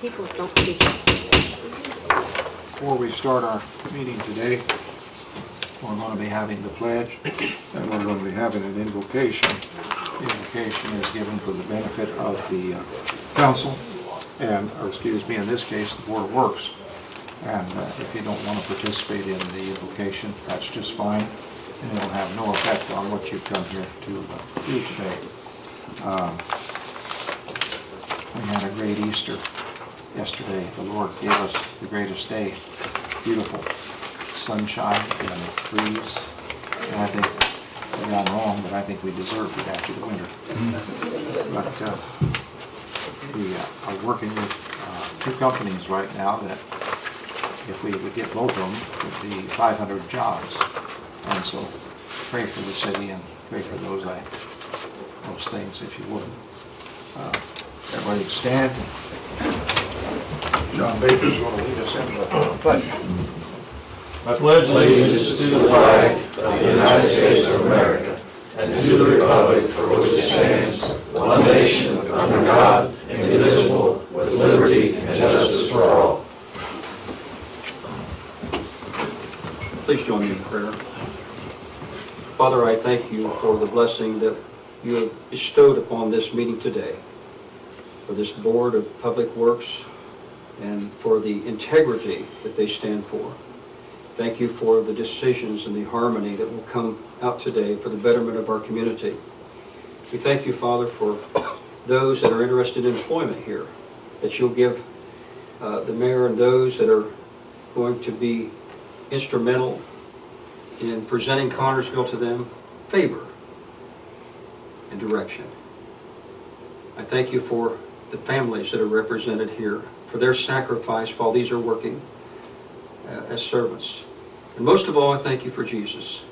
People don't see that. Before we start our meeting today, we're going to be having the pledge, and we're going to be having an invocation. The invocation is given for the benefit of the council, or excuse me, in this case, the Board of Works. And if you don't want to participate in the invocation, that's just fine, and it'll have no effect on what you've come here to do today. We had a great Easter yesterday. The Lord gave us the greatest day. Beautiful sunshine and a breeze. And I think, maybe I'm wrong, but I think we deserved it after the winter. But we are working with two companies right now that, if we would get both of them, would be 500 jobs. And so pray for the city and pray for those things, if you would. Everybody stand. John Baker's going to lead us in the pledge. I pledge allegiance to the flag of the United States of America and to the republic for which it stands, one nation, under God, indivisible, with liberty and justice for all. Please join me in prayer. Father, I thank you for the blessing that you have bestowed upon this meeting today, for this Board of Public Works, and for the integrity that they stand for. Thank you for the decisions and the harmony that will come out today for the betterment of our community. We thank you, Father, for those that are interested in employment here, that you'll give the mayor and those that are going to be instrumental in presenting Connersville to them favor and direction. I thank you for the families that are represented here, for their sacrifice while these are working as servants. And most of all, I thank you for Jesus,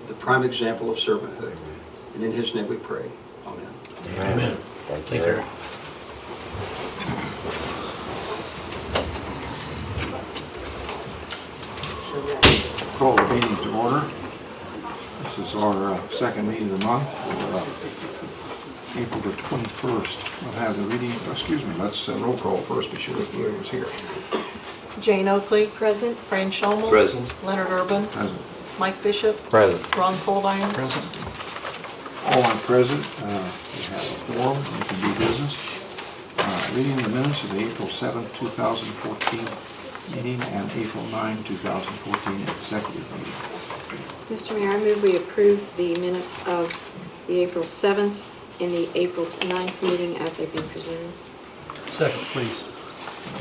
the prime example of servanthood. And in his name we pray. Amen. Amen. Thank you. Call the meeting to order. This is our second meeting of the month, April the 21st. We'll have the reading, let's roll call first, be sure that Blair was here. Jane Oakley, present. Fran Schomel. Present. Leonard Urban. Present. Mike Bishop. Present. Ron Coldiron. Present. All are present. We have a quorum. We can do business. Reading the minutes of the April 7th, 2014 meeting and April 9, 2014 executive meeting. Mr. Mayor, I move we approve the minutes of the April 7th and the April 9th meeting as they've been presented. Second, please.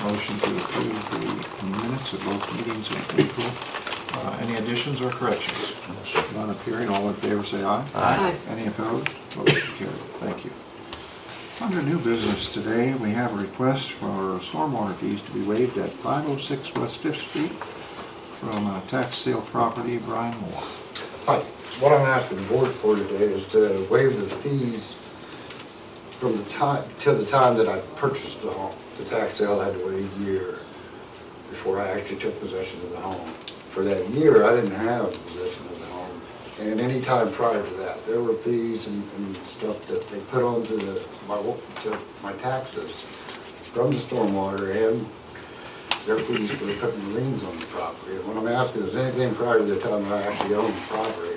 Motion to approve the minutes of both meetings in April. Any additions or corrections? None appearing. All in favor say aye. Aye. Any opposed? Motion carried. Thank you. Under new business today, we have a request for stormwater fees to be waived at 506 West 5th Street from tax sale property Brian Moore. Hi. What I'm asking the board for today is to waive the fees from the time till the time that I purchased the home. The tax sale had to wait a year before I actually took possession of the home. For that year, I didn't have possession of the home. And any time prior to that, there were fees and stuff that they put onto my taxes from the stormwater and their fees for putting liens on the property. And what I'm asking is anything prior to the time I actually own the property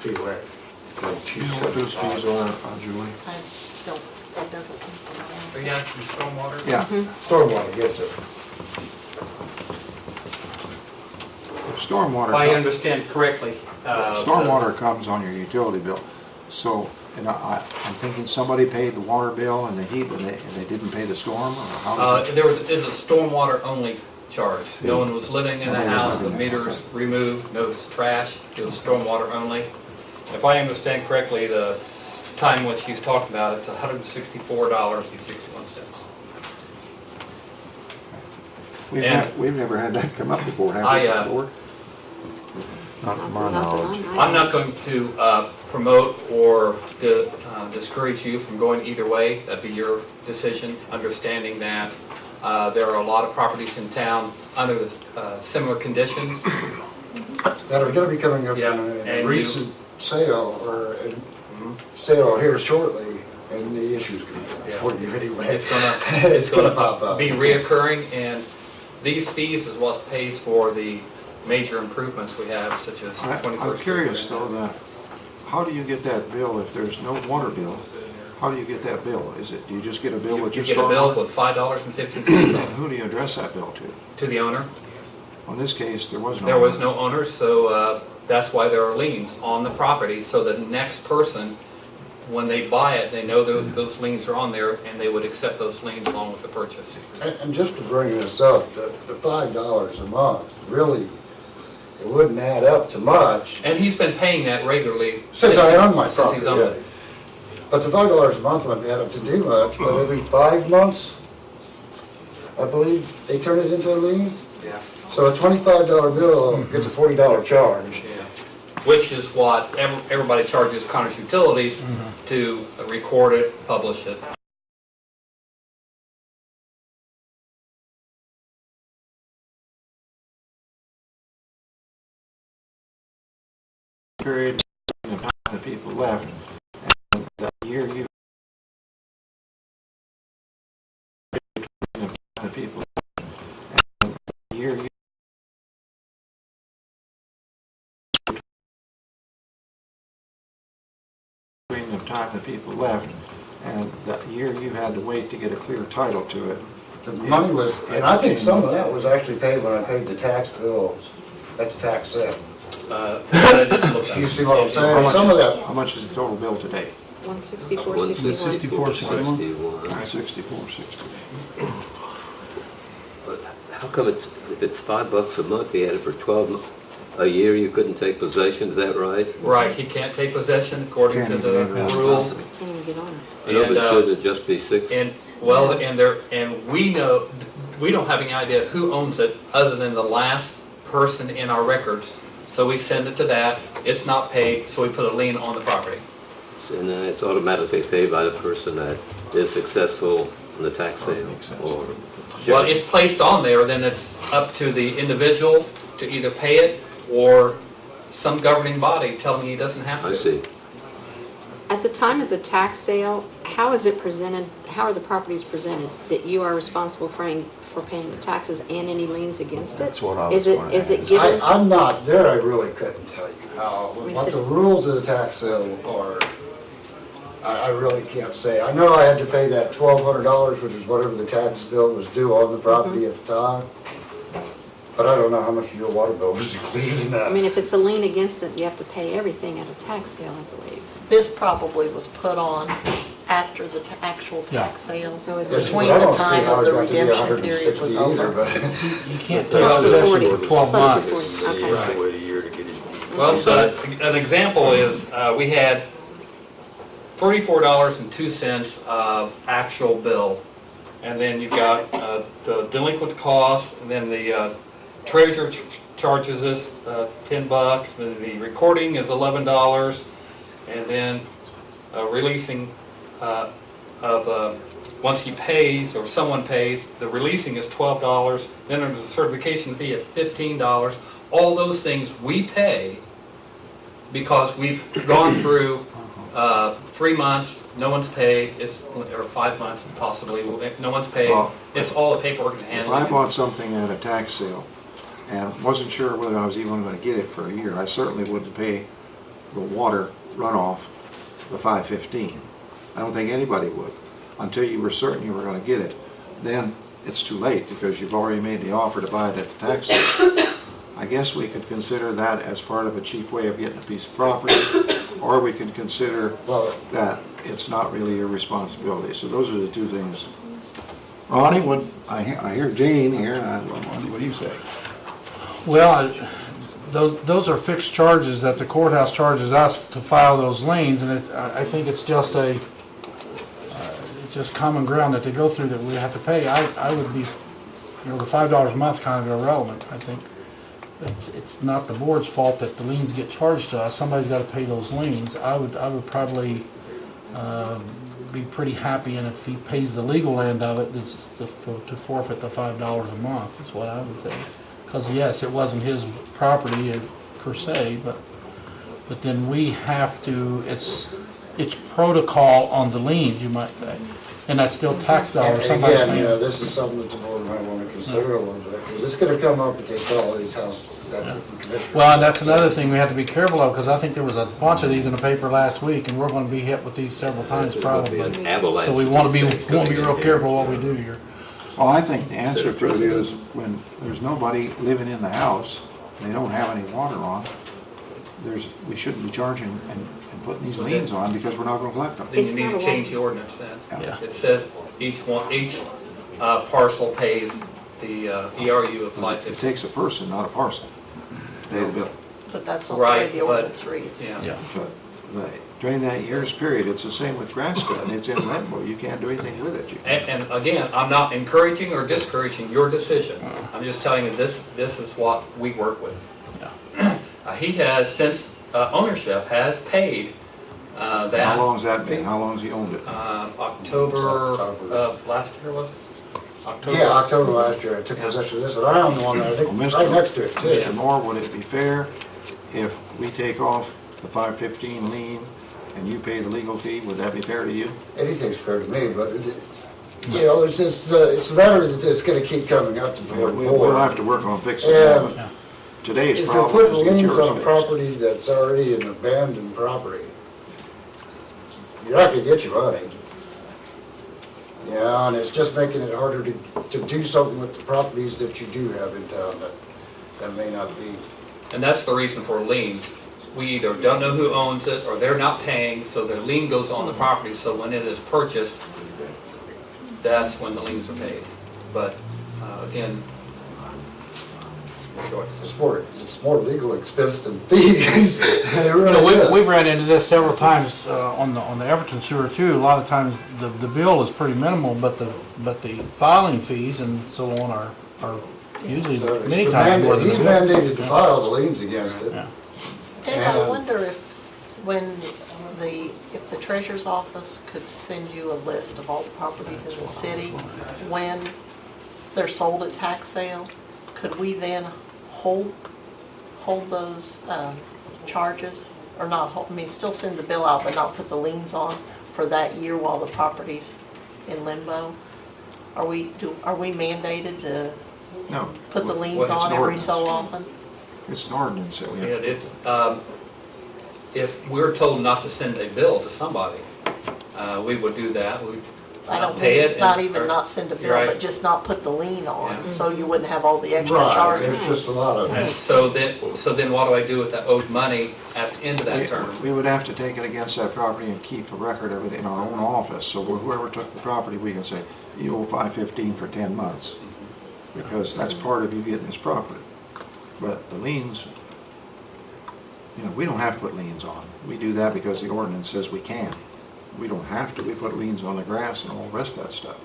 be waived. So Do you know what those fees are, Julie? I don't, that doesn't come from Are you asking stormwater? Yeah. Stormwater, yes, sir. Stormwater. If I understand correctly. Stormwater comes on your utility bill. So, and I'm thinking somebody paid the water bill and the heat, and they didn't pay the storm, or how is it? There was a stormwater only charge. No one was living in the Nobody was house, the living there. meters removed, no trash, it was stormwater only. If I understand correctly, the time which he's talking about, it's $164.61. We've never had that come up before, have we, Lord? Not to my knowledge. I'm not going to promote or discourage you from going either way. That'd be your decision, understanding that there are a lot of properties in town under similar conditions. That are going to be coming up Yeah, in a and recent sale or sale here shortly And the issue's gonna be for you anyway. It's gonna pop up. be reoccurring, and these fees is what pays for the major improvements we have, such as 21st. I'm curious though, how do you get that bill if there's no water bill? How do you get that bill? Do you just get a bill You with you just get a bill stormwater? with $5.15 And on it who do you address that bill to? to the owner. In this case, there was no. There was no owner, so that's why there are liens on the property, so the next person, when they buy it, they know those liens are on there, and they would accept those liens along with the purchase. And just to bring this up, the $5 a month, really, it wouldn't add up to much. And he's been paying that regularly. Since I own my Since he's property, owned it. But the $5 a month wouldn't add up to do much, but every 5 months, I believe, they turn it into a lien. Yeah. So a $25 bill gets a $40 charge. Yeah. Which is what everybody charges Connors Utilities to record it, publish it. Period of time that people left, and the year you. The people, and the year you. Of time that people left, and the year you had to wait to get a clear title to it. The money was, and I think some of that was actually paid when I paid the tax bills at the tax sale. I didn't look at it. You see what I'm How saying? much Some of is- that, How much is the total bill today? 164.61. 64.60. But how come if it's $5 a month, he had it for 12 a year, you couldn't take possession, is that right? Right, he can't take possession according to Can't the even have rules. Can't even get on it. I know, but And, should it just be 6? And we know, we don't have any idea who owns it other than the last person in our records. So we send it to that, it's not paid, so we put a lien on the property. And then it's automatically paid by the person that is successful in the tax sale? Or Well, it's placed on there, then it's up to the individual to either pay it or some governing body telling he doesn't have to. I see. At the time of the tax sale, how is it presented, how are the properties presented? That you are responsible for paying the taxes and any liens against it? That's what I was gonna Is it ask. given? I'm not there, I really couldn't tell you how, mean, what if the it's- rules of the tax sale are. I really can't say. I know I had to pay that $1,200, which is whatever the tax bill was due on the property at the time. But I don't know how much your water bill was included in that. I mean, if it's a lien against it, you have to pay everything at a tax sale, I believe. This probably was put on after the actual tax sale, So it's Yes, between but I the don't see time how of it the got to be redemption period 160 was either, over. but You can't take Plus the possession 40, for 12 plus the months. 40, okay. Right. to wait a year to get it. Well, an example is, we had $34.02 of actual bill. And then you've got the delinquent costs, and then the treasurer charges us $10, then the recording is $11, and then releasing once he pays or someone pays, the releasing is $12, then there's a certification fee of $15. All those things we pay because we've gone through 3 months, no one's paid, or 5 months possibly, no one's paid. Well, It's all the paperwork and If handling. I bought something at a tax sale and wasn't sure whether I was even going to get it for a year, I certainly wouldn't pay the water runoff the $5.15. I don't think anybody would, until you were certain you were going to get it. Then it's too late because you've already made the offer to buy it at the tax sale. I guess we could consider that as part of a cheap way of getting a piece of property, or we could consider well, that it's not really your responsibility. So those are the two things. Ronnie, I hear Jane here, what do you say? Well, those are fixed charges that the courthouse charges us to file those liens, and I think it's just it's just common ground that they go through that we have to pay. I would be, the $5 a month kind of irrelevant. I think it's not the board's fault that the liens get charged to us. Somebody's got to pay those liens. I would probably be pretty happy, and if he pays the legal end of it, it's to forfeit the $5 a month. Is what I would say. Because yes, it wasn't his property per se, but then we have to. It's it's protocol on the liens, you might say. And that's still tax dollars, And somebody's again, paying. this is something that the board might want to consider a little bit, because it's gonna come up if they sell these houses. That's what the commissioner. Well, and that's another thing we have to be careful of, because I think there was a bunch of these in the paper last week, and we're gonna be hit with these several times There's gonna be probably. an avalanche So we of wanna be, these things coming in real here. careful what we do here. Well, I think the answer to it is when there's nobody living in the house, they don't have any water on, we shouldn't be charging and putting these liens on because we're not gonna collect them. Then It's you need not to a change lot. the ordinance then. Yeah. It says each parcel pays the ERU of It $5.50. takes a person, not a parcel, to pay the bill. But that's not the way Right, the but- ordinance reads. Yeah. But during that year's period, it's the same with grass cutting, it's in limbo, you can't do anything with it. And again, I'm not encouraging or discouraging your decision. I'm just telling you, this is what we work with. He has, since ownership, has paid How that long's that been, how long's he owned it? October of last year, was it? October? Yeah, October last year, I took possession of this, and I own the one, I think, Well, right next to it, too. Mr. Moore, would it be fair if we take off the 515 lien and you pay the legal fee, would that be fair to you? Anything's fair to me, but, you know, it's just, it's a matter that it's gonna keep coming up to the board. We'll have to work on fixing And that. Today's if you're problem putting is to get liens yours on a fixed. property that's already an abandoned property, you're not gonna get your money. Yeah, and it's just making it harder to do something with the properties that you do have in town that may not be. And that's the reason for liens. We either don't know who owns it, or they're not paying, so their lien goes on the property, so when it is purchased, that's when the liens are paid. But, again, your choice. It's more legal expense than fees. It You really know, is. we've ran into this several times on the Everton sewer too. A lot of times the bill is pretty minimal, but the filing fees and so on are usually So it's many the times more mandate- than the He's bill. mandated to file the liens against it. Yeah. And I And- wonder if the treasurer's office could send you a list of all the properties in the city when they're sold at tax sale, could we then hold those charges? Or not hold, I mean, still send the bill out, but not put the liens on for that year while the property's in limbo? Are we mandated to No, put the liens Well, it's on an every so ordinance. often? it's an ordinance that we have. If we're told not to send a bill to somebody, we would do that. We'd I don't pay it. mean, not and- even or- not send a bill, You're right. but just not put the lien on, Yeah. so you wouldn't have all the extra Right, charges. it's just a lot of. And so then what do I do with that owed money at the end of that term? We would have to take it against that property and keep a record of it in our own office, so whoever took the property, we can say, you owe 515 for 10 months, because that's part of you getting this property. But the liens, you know, we don't have to put liens on. We do that because the ordinance says we can. We don't have to, we put liens on the grass and all the rest of that stuff.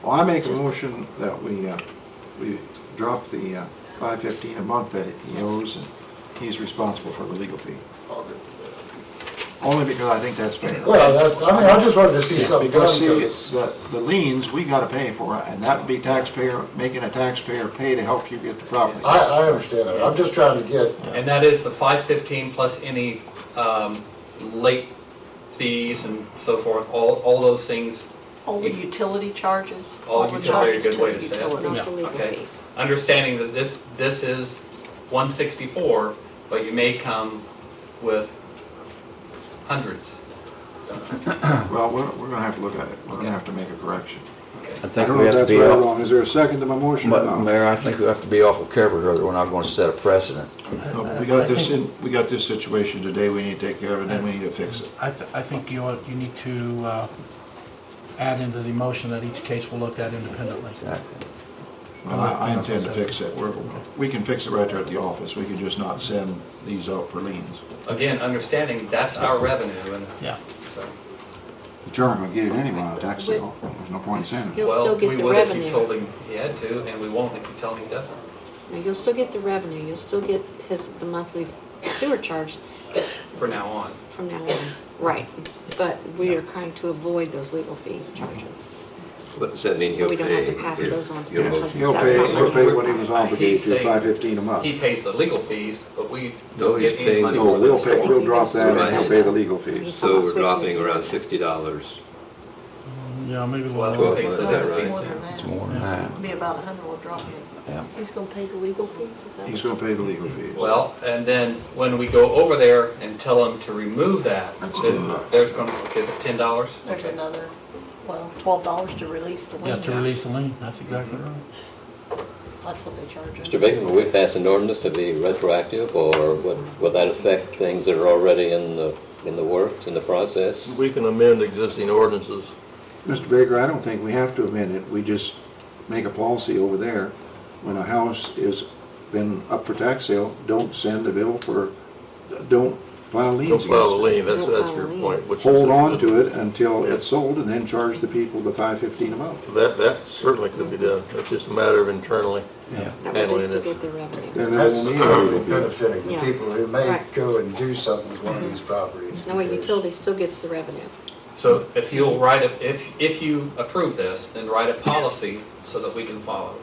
Well, I make a motion that we drop the 515 a month that he owes, and he's responsible for the legal fee. Only because I think that's fair. Well, I just wanted to see something done. Because see, because- the liens, we gotta pay for it, and that would be making a taxpayer pay to help you get the property. I understand that, I'm just trying to get, And that is the 515 plus any late fees and so forth, all those things. All the utility charges, All all the utility, charges good to way the to say it. Not utilities. the legal Okay. fees. Understanding that this is 164, but you may come with hundreds. Well, we're gonna have to look at it, we're gonna have to make a correction. I I think don't we know if have that's to be right or off, wrong, is there a second to my motion or not? Mayor, I think we have to be awful careful here that we're not going to set a precedent. No, but we got this situation today, we need to take care of it, then we need to fix it. I think you need to add into the motion that each case will look at independently. Well, I intend to fix it, we can fix it right there at the office, we can just not send these out for liens. Again, understanding that's our revenue, and Yeah. so. The German would get it anyway on a tax sale, there's no point in sending it. You'll still get the Well, we would if you revenue. told him he had to, and we won't if you tell him he doesn't. Now, you'll still get the revenue, you'll still get the monthly sewer charge For now on. from now on. Right, but we are trying to avoid those legal fees charges. What does that mean So he'll we don't have to pay? pass those on to You'll him, motion. because He'll that's not he'll pay money. what he was obligated He's to, saying- $5.15 a month. He pays the legal fees, but we No, don't he's get any paying money the- No, for we'll this. pay, we'll drop that and he'll pay the legal So he's fees. talking So about we're switching dropping to around that. $60. Yeah, maybe a Well, little. we'll pay Well, the is that legal right? fees. More than It's that. more than that. It'd be about 100 we're dropping it. Yeah. He's gonna pay the legal fees, is that? He's gonna pay the legal fees. Well, and then when we go over there and tell them to remove that, That's then $10. there's gonna, is it $10? There's another, well, $12 to release the Yeah, lien. to release a lien, that's exactly right. That's what they charge us. Mr. Baker, will we pass an ordinance to be retroactive, or would that affect things that are already in the works, in the process? We can amend existing ordinances. Mr. Baker, I don't think we have to amend it. We just make a policy over there. When a house is been up for tax sale, don't send a bill for, don't file liens Don't file a against it. lien, that's Don't file a your lien. point. which is Hold a on good- to it until it's sold and then charge the people the $5.15 a month. That certainly could be done. It's just a matter of internally That would handling just to it. get the revenue. Then there That's won't be any legal fees. benefiting the Yeah. people who may Right. go and do something with one of these properties. No way, utility still gets the revenue. So if you'll write, if you approve this, then write a policy so that we can follow.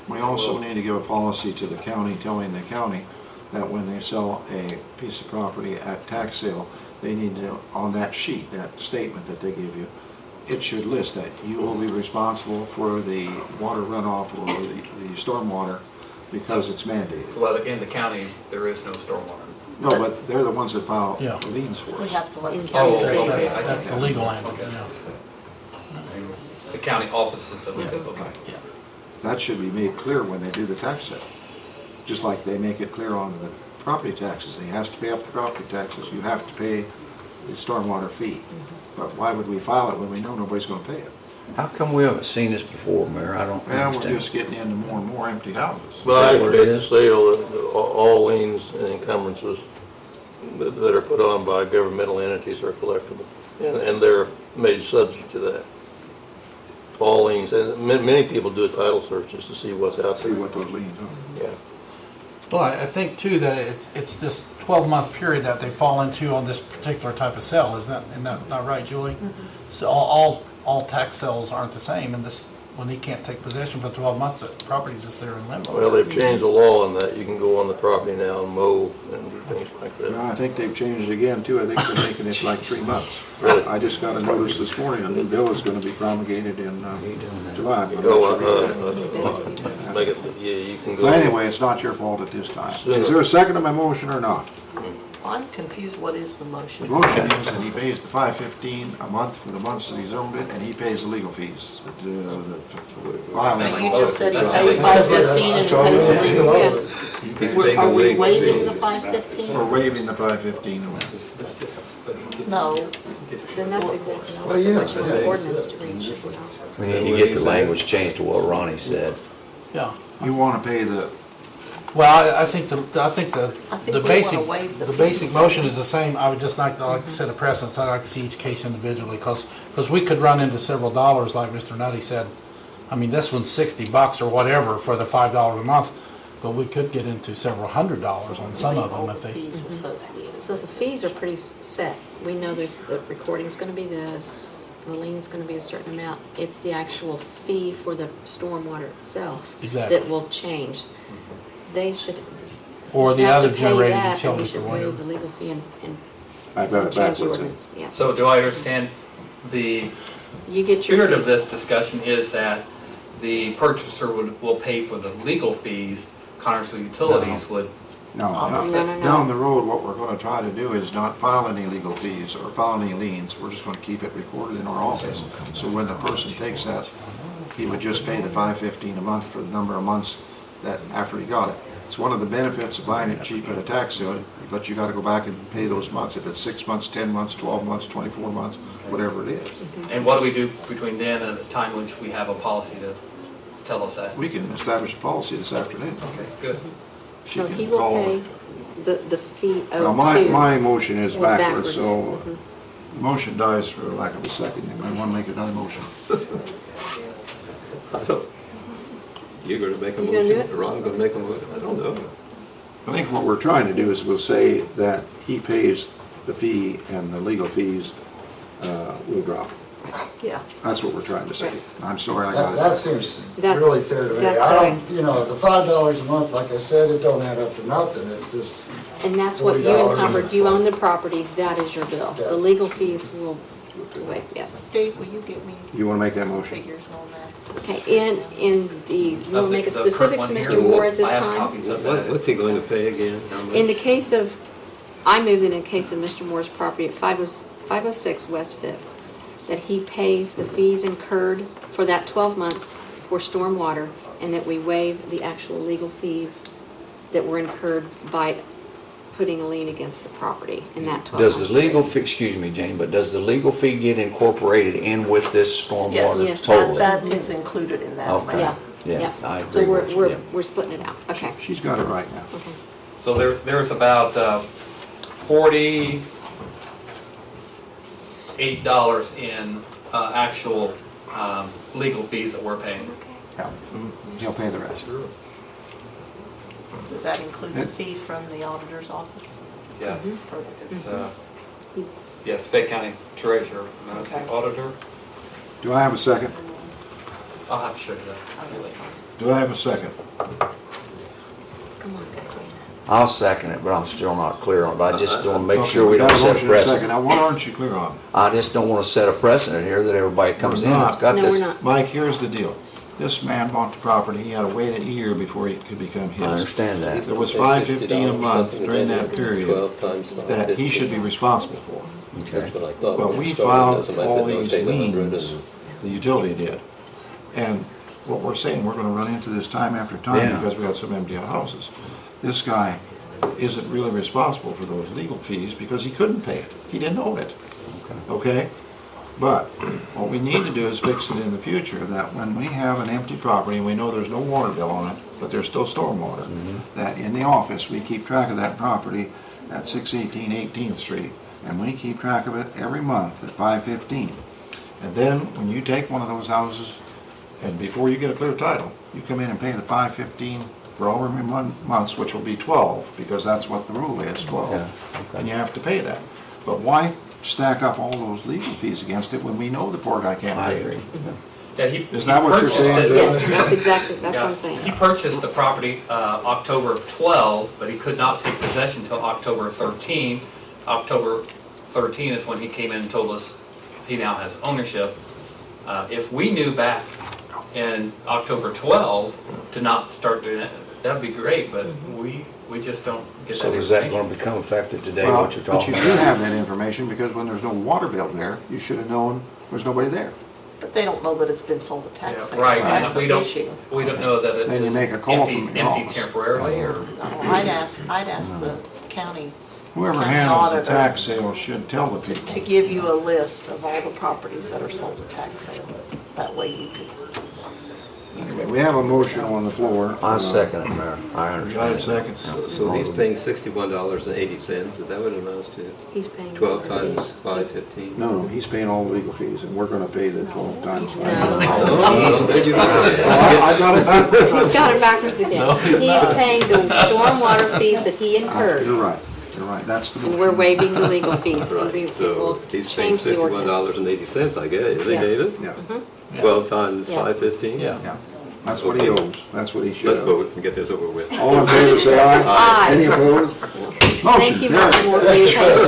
We also need to give a policy to the county, telling the county that when they sell a piece of property at tax sale, they need to, on that sheet, that statement that they give you, it should list that you will be responsible for the water runoff or the stormwater because it's mandated. Well, in the county, there is no stormwater. No, but they're the ones that file Yeah. liens for We us. have to let In the county county Oh, see. okay. That's, that's the legal end, Okay. yeah. The county offices of the, Yeah. okay. Yeah. That should be made clear when they do the tax sale. Just like they make it clear on the property taxes. He has to pay up the property taxes. You have to pay the stormwater fee. But why would we file it when we know nobody's gonna pay it? How come we haven't seen this before, Mayor? I don't Well, we're understand. just getting into more and more empty houses. Well, that I what it expect the is? sale, all liens and encumbrances that are put on by governmental entities are collectible, and they're made subject to that. All liens, and many people do a title search just to see what's out See there. what those liens are. Yeah. Well, I think too that it's this 12-month period that they fall into on this particular type of sale, isn't that not right, Julie? So all tax sales aren't the same, and this, when he can't take possession for 12 months, the property's just there in limbo. Well, they've changed the law on that. You can go on the property now and mow and do things like that. Well, I think they've changed it again too. I think they're making it like 3 months. Really? I just got a notice this morning, a new bill is gonna be promulgated in July. I'm not Oh, sure yet. make it, yeah, you can go. But anyway, it's not your fault at this time. Sooner. Is there a second to my motion or not? I'm confused, what is the The motion? motion is that he pays the $5.15 a month for the months that he's owned it, and he pays the legal fees. So Filing. you just said he That's pays how we- $5.15 and he pays the legal Yes. fees. Are we waiving the $5.15? We're waiving the $5.15 a month. No, Then that's exactly Well, yeah. what the ordinance to reach, you know. We need to get the language changed to what Ronnie said. Yeah. You wanna pay the, Well, I think the we wanna basic, waive the the basic fees. motion is the same. I would just like to set a precedence. I'd like to see each case individually, because we could run into several dollars, like Mr. Nutty said. I mean, this one's $60 or whatever for the $5 a month, but we could get into several $100 on some of them all if the they. fees associated. So the fees are pretty set. We know that the recording's gonna be this, the lien's gonna be a certain amount. It's the actual fee for the stormwater itself Exactly. that will change. They should. Or the have to other pay generated that, and utilities we or should whatever. waive the legal fee and I got it change the backwards. ordinance, yes. So do I understand the You get your spirit of fee. this discussion is that the purchaser will pay for the legal fees, Connersville Utilities would, No, No, no, no. down the road, what we're gonna try to do is not file any legal fees or file any liens. We're just gonna keep it recorded in our office. So when the person takes that, he would just pay the $5.15 a month for the number of months that after he got it. It's one of the benefits of buying it cheap at a tax sale, but you gotta go back and pay those months. If it's 6 months, 10 months, 12 months, 24 months, whatever it is. and what do we do between then and the time which we have a policy to tell us that? We can establish a policy this afternoon. Okay, good. She So can he will call pay it. the fee Now, owed to. my motion is It was backwards, so Mhm. motion dies for lack of a second. You might wanna make another motion. You're gonna make a You gonna do motion, it? or I'm gonna make a motion, I don't know. I think what we're trying to do is we'll say that he pays the fee and the legal fees will drop. Yeah. That's what we're trying to say. Right. I'm sorry I That got it. seems That's- really fair to me. that's I right. don't, you know, the $5 a month, like I said, it don't add up to nothing. It's just, And that's what you $40 encumbered, you own the property, that is your bill. Yeah. The legal fees will waive, yes. Dave, will you get me You want to make that some motion? figures on that? Okay, in the, you want to make it The current specific one to here, Mr. Moore at this I have time? copies of that. What's he going to pay again? How much? In the case of, I moved in the case of Mr. Moore's property at 506 West Fifth, that he pays the fees incurred for that 12 months for stormwater, and that we waive the actual legal fees that were incurred by putting a lien against the property in that 12 months. Does the legal fee, excuse me, Jane, but does the legal fee get incorporated in with this stormwater Yes. totally? That is included in that Okay. amount. Yeah, I agree So with you, yeah. we're splitting it out, okay. She's got it right now. Okay. So there's about $48 in actual legal fees that we're paying. Yeah. He'll pay the rest. Does that include the fees from the auditor's office? Yeah, For- it's, yes, Fayette County Treasurer, and that's the Okay. auditor. Do I have a second? I'll have to show you that. Oh, that's fine. Do I have a second? Come on, Katrina. I'll second it, but I'm still not clear on it. I just want to make Okay, sure we got don't a set a motion and a second. precedent. Now, what aren't you clear on? I just don't want to set a precedent here that everybody comes in We're and not. it's got No, this. we're not. Mike, here's the deal. This man bought the property, he had to wait a year before it could become his. I understand that. There was $5.15 a month Something during that is that period 12 times that he should be 5.15. responsible for. Okay. That's what I thought. But when we it started, filed somebody all said, "No, these pay the 100," liens, and- the utility did. And what we're saying, we're gonna run into this time after time Yeah. because we got some empty houses. This guy isn't really responsible for those legal fees because he couldn't pay it. He didn't own it. Okay? But what we need to do is fix it in the future, that when we have an empty property, and we know there's no water bill on it, but there's still stormwater, that in the office, we keep track of that property at 618 18th Street, and we keep track of it every month at 515. And then, when you take one of those houses, and before you get a clear title, you come in and pay the 515 for all months, which will be 12, because that's what the rule is, 12. Yeah, okay. And you have to pay that. But why stack up all those legal fees against it when we know the poor guy can't I pay agree. it? Yeah, he Is that what you're purchased saying? it. Yes, that's exactly, that's what I'm Yeah, saying. he purchased the property October 12, but he could not take possession until October 13. October 13 is when he came in and told us he now has ownership. If we knew back in October 12 to not start doing that, that'd be great, but we just don't get that So is that information. going to become effective today, Well, what you're but you talking do about? have that information, because when there's no water bill there, you should have known there's nobody there. But they don't know that it's been sold at tax Yeah, sale. right, That's we the don't, issue. we don't know that it Then you is make a call from empty your empty office. temporarily, or, No, I'd ask the county Whoever County handles the auditor tax sale should tell the to people. give you a list of all the properties that are sold at tax sale. That way you could, Anyway, we have a motion on the floor. I second it, Mayor. I You got a understand. second? So he's paying $61.80, is that what it amounts to? He's paying. 12 all the times fees. 515? No, he's paying all the legal fees, and we're gonna pay the 12 times. No. I got it backwards. He's got it backwards again. He's paying the stormwater fees that he incurred, You're right, that's the and we're motion. waiving the legal fees. And Right, we so will he's paying change the ordinance. $61.80, I guess, is he, Yes. David? Yeah, 12 times Yeah. 515? Yeah. yeah, that's what he owes, that's what he should Let's owe. vote and get this over with. All in favor, say aye. Aye. Any opposed? Thank Motion you, carried. Mr. Moore, for your so patience.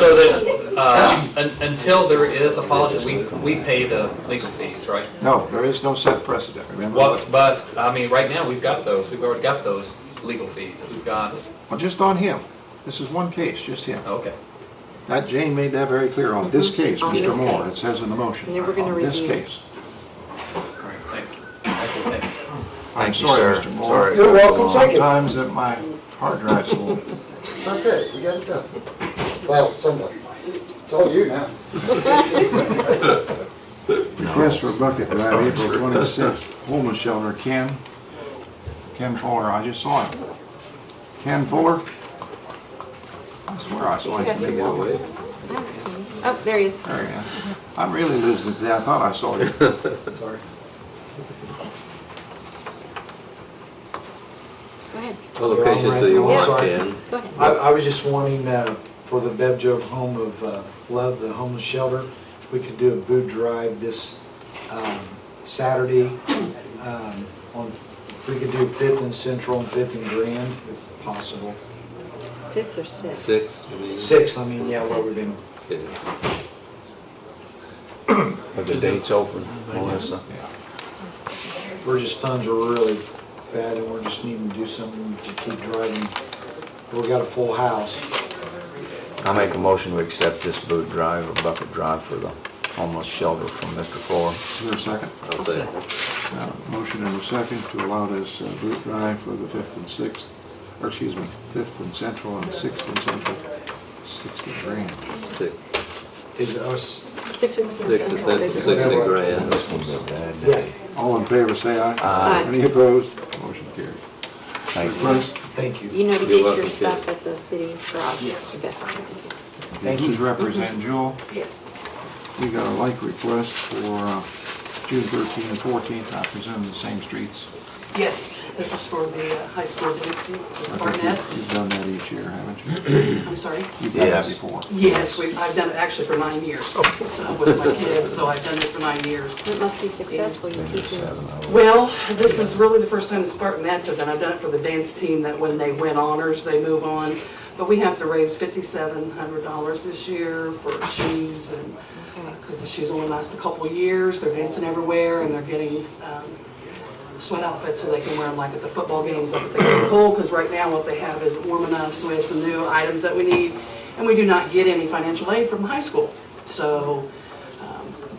that, until there is a policy, we pay the legal fees, right? No, there is no set precedent, remember? Well, but, I mean, right now, we've got those, we've already got those legal fees, we've got, Well, just on him. This is one case, just him. okay. That Jane made that very clear on this case, On Mr. this Moore, it case. says in the motion. And then we're gonna On this review. case. All right, thanks. Okay, thanks. I'm Thank you, sorry, sir. Mr. Moore. Sorry. You're welcome, thank you. Sometimes that my hard drive's full. It's okay, we got it done. Well, somewhat. It's all you now. Request for a bucket drive, April 26th, homeless shelter, Ken Fuller, I just saw him. Ken Fuller? I swear I saw him. I haven't seen him. Oh, there he is. There he is. I'm really losing it today, I thought I saw you. Sorry. Go ahead. What locations do you Yeah. want, Ken? Go ahead. I was just wanting, for the Bev Job Home of Love, the homeless shelter, we could do a boot drive this Saturday. We could do 5th and Central and 5th and Grand, if possible. 5th or 6th? 6th, I mean. 6th, I mean, yeah, what we've been, Yeah. Are the dates open, Melissa? we're just, funds are really bad and we're just needing to do something to keep driving. We got a full house. I make a motion to accept this boot drive or bucket drive for the homeless shelter from Mr. Fuller. Is there a second? I'll say. Motion and a second to allow this boot drive for the 5th and 6th, or excuse me, 5th and Central and 6th and Central, 6th and Grand. 6th. Is us, 6th and 6th and Central. 6th and Grand. This one's a bad yeah, day. All in favor, say aye. Aye. Any opposed? Motion carried. Thank you. Request, thank you. You know to You're keep welcome, your Kate. stuff at the city garage? Yes. Yes. Thank you. who's representing Jewel? Yes. We got a like request for June 13th and 14th, I presume the same streets. Yes, this is for the high school dance team, the I think Spartanettes. You've done that each year, haven't you? I'm sorry? You've done that Yes. before. Yes, I've done it actually for 9 years, so with my kids, so I've done it for 9 years. It must be successful, you keep doing it. Well, this is really the first time the Spartanettes have done. I've done it for the dance team, that when they win honors, they move on. But we have to raise $5,700 this year for shoes, and because the shoes only last a couple of years, they're dancing everywhere, and they're getting sweat outfits so they can wear them like at the football games, like if they get cold, because right now what they have isn't warm enough, so we have some new items that we need, and we do not get any financial aid from the high school. So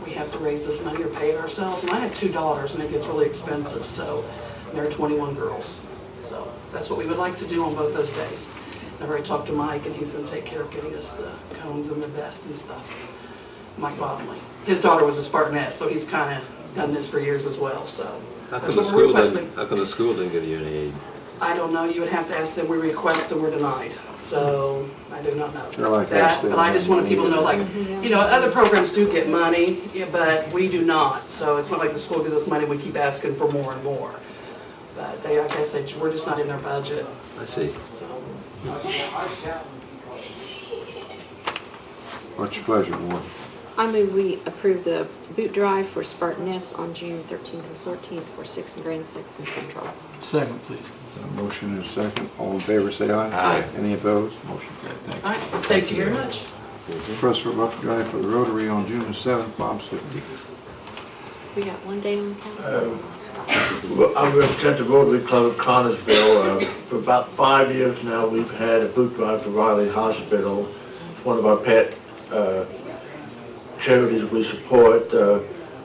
we have to raise this money or pay it ourselves, and I have 2 daughters, and it gets really expensive, so there are 21 girls. So that's what we would like to do on both those days. I've already talked to Mike, and he's gonna take care of getting us the cones and the vest and stuff. Mike Bottomley. His daughter was a Spartanette, so he's kinda done this for years as well, so. How That's come what we're requesting. the school didn't give you any aid? I don't know, you would have to ask them, we request and we're denied, so I do not know. They're like that. us, they But I don't just wanted people to know, like, Mhm, you know, other programs do get money, yeah, but we do not. So it's not like the school gives us money, we keep asking for more and more. But they, I guess, we're just not in their budget, I see. so. What's your pleasure, Ward? I move we approve the boot drive for Spartanettes on June 13th and 14th for 6th and Grand, 6th and Central. Second, please. Motion and a second. All in favor, say aye. Aye. Any opposed? Motion carried. All Thanks. right, thank you very much. Request for bucket drive for the Rotary on June the 7th, Bob Stuckey. We got one day on the calendar. I represent the Rotary Club of Connersville. For about 5 years now, we've had a boot drive for Riley Hospital, one of our pet charities we support.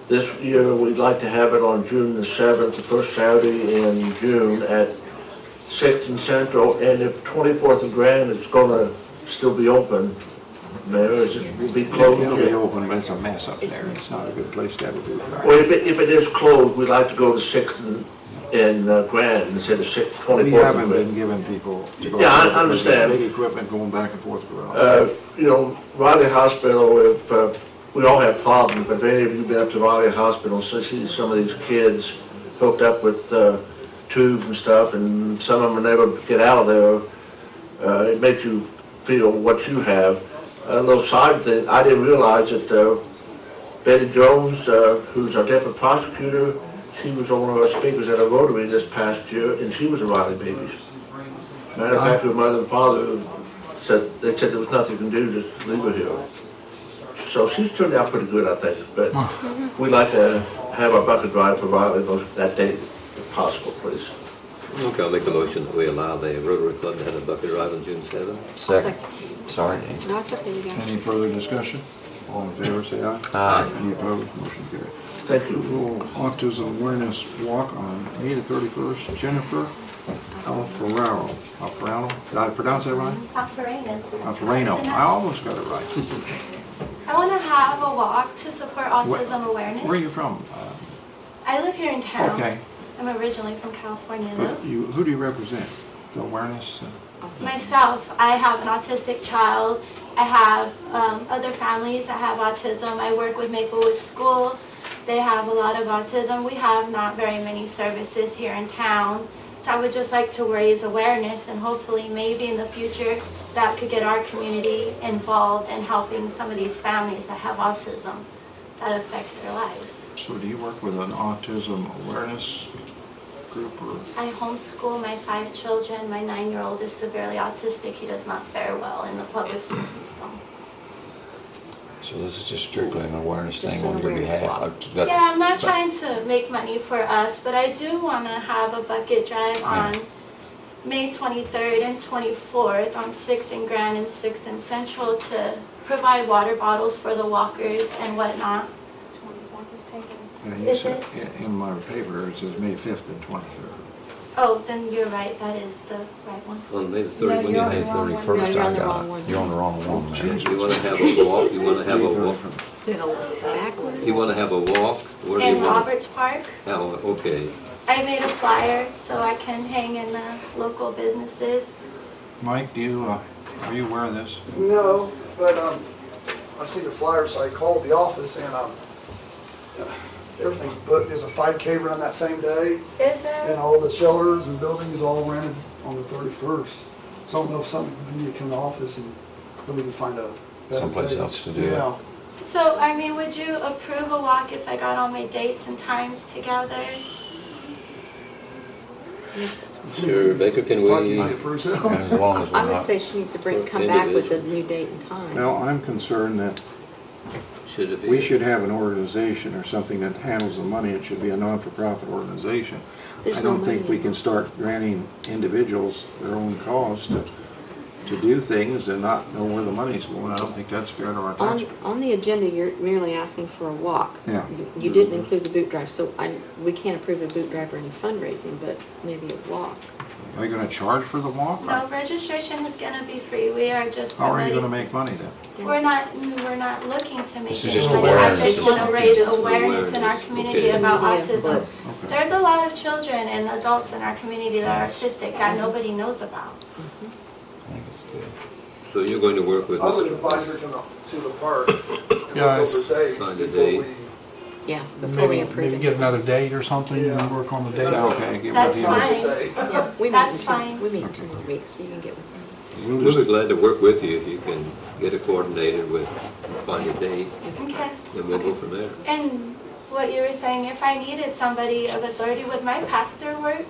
This year, we'd like to have it on June the 7th, the first Saturday in June at 6th and Central, and if 24th and Grand is gonna still be open, Mayor, is it will be closed? It'll be yet? open, but it's a mess up there. It's not a good place to have a boot drive. Well, if it is closed, we'd like to go to 6th and Grand instead of 24th We and haven't been Grand. giving people to go. Yeah, I because understand. Big equipment going back and forth around. You know, Riley Hospital, if, we all have problems, but if any of you been up to Riley Hospital, so see some of these kids hooked up with tubes and stuff, and some of them never get out of there, it makes you feel what you have. A little side thing, I didn't realize that Betty Jones, who's our deputy prosecutor, she was one of our speakers at a Rotary this past year, and she was a Riley baby. Matter of fact, her mother and father said, they said there was nothing you can do, just leave her here. So she's turned out pretty good, I think, but we'd like to have our bucket drive for Riley that date, if possible, please. Okay, I'll make the motion that we allow the Rotary Club to have a bucket drive on June 7th. Second. Sorry. No, it's okay, you got it. Any further discussion? All in favor, say aye. Aye. Any opposed? Motion carried. Thank you. Little autism awareness walk on May the 31st. Jennifer Alfarano. Did I pronounce that right? Alfarano. I almost got it right. I want to have a walk to support autism awareness. Where are you from? I live here in town. Okay. I'm originally from California though. But who do you represent? The awareness? Myself, I have an autistic child. I have other families that have autism. I work with Maplewood School. they have a lot of autism. We have not very many services here in town. So I would just like to raise awareness, and hopefully maybe in the future that could get our community involved in helping some of these families that have autism that affects their lives. So do you work with an autism awareness group or? I homeschool my 5 children. My 9-year-old is severely autistic. He does not fare well in the public school system. So this is just strictly an awareness Just thing an on your awareness behalf? walk. Yeah, I'm not trying to make money for us, but I do want to have a bucket drive on May 23rd and 24th on 6th and Grand and 6th and Central to provide water bottles for the walkers and whatnot. Yeah, you Is said, it? in my paper, it says May 5th and 23rd. Oh, then you're right, that is the right one. On May the No, 31st. you're on May the wrong one. 31st, No, you're on I the wrong got one. it. You're on the wrong one, man. You wanna have a walk, you wanna have a walk, Backwards? you wanna have a walk? Where do In you want? Roberts Park, Oh, okay. I made a flyer so I can hang in the local businesses. Mike, do you, are you aware of this? No, but I see the flyer, so I called the office and everything's booked. There's a 5K run that same day, Is there? and all the shelters and buildings all rented on the 31st. So I don't know if we need to come to the office and then we can find a better Someplace date. else to do it. Yeah. So, I mean, would you approve a walk if I got all my dates and times together? Sure, Baker, can Park we, usually approves it. And as long as I we're would not, say she needs to For come back with a individual. new date and time. Well, I'm concerned that should it be? we should have an organization or something that handles the money. It should be a non-for-profit organization. There's I no don't think money we can start granting individuals their own cause to do things and not know where the money's going. I don't think that's fair to our taxpayers. On the agenda, you're merely asking for a walk. Yeah. You didn't include the boot drive, so we can't approve a boot drive or any fundraising, but maybe a walk. Are you gonna charge for the walk? No, registration is gonna be free. We are just How are you gonna promoting. make money then? We're not looking to make This is any just money. I awareness. just It's want just- to raise just awareness in our awareness. community Okay. about Yeah, autism. let's- Okay. There's a lot of children and adults in our community that are autistic that nobody knows about. I think it's good. So you're going to work with I would Mr. advise her to the park and look Yeah, over it's- dates Find a before date. we. Yeah, before we Maybe, approve maybe it. get another date or something and Yeah. work on the Is date. that okay? Give That's me the other- fine. Yeah, we meet That's in fine. We meet in 2 more weeks, so you can get with them. We'll We'll just be glad to work with you if you can get it coordinated with, find a date, Okay. and we'll go from there. And what you were saying, if I needed somebody of authority, would my pastor work?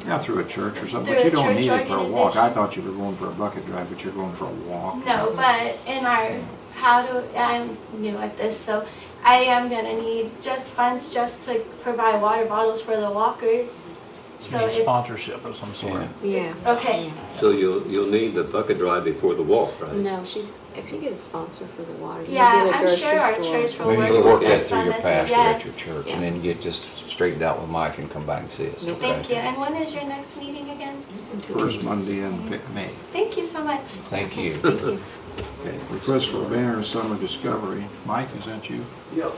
Yeah, through a church or something, Through but you a don't church need it for a walk. I organization. thought you were going for a bucket drive, but you're going for a walk. No, but in our, I'm new at this, so I am gonna need just funds just to provide water bottles for the walkers. You So need if, sponsorship of some sort. Yeah. okay, So you'll need the bucket drive before the walk, right? No, if you get a sponsor for the water, you yeah, get a I'm grocery sure our store. church will Maybe work you with can work that us through on your this, pastor at your yes. church, Yeah. and then get just straightened out with Mike and come back and see us, okay? Thank you, and when is your next meeting again? First Monday in May. Thank you so much. Thank you. Thank you. Okay, request for a banner of summer discovery. Mike, is that you? Yep.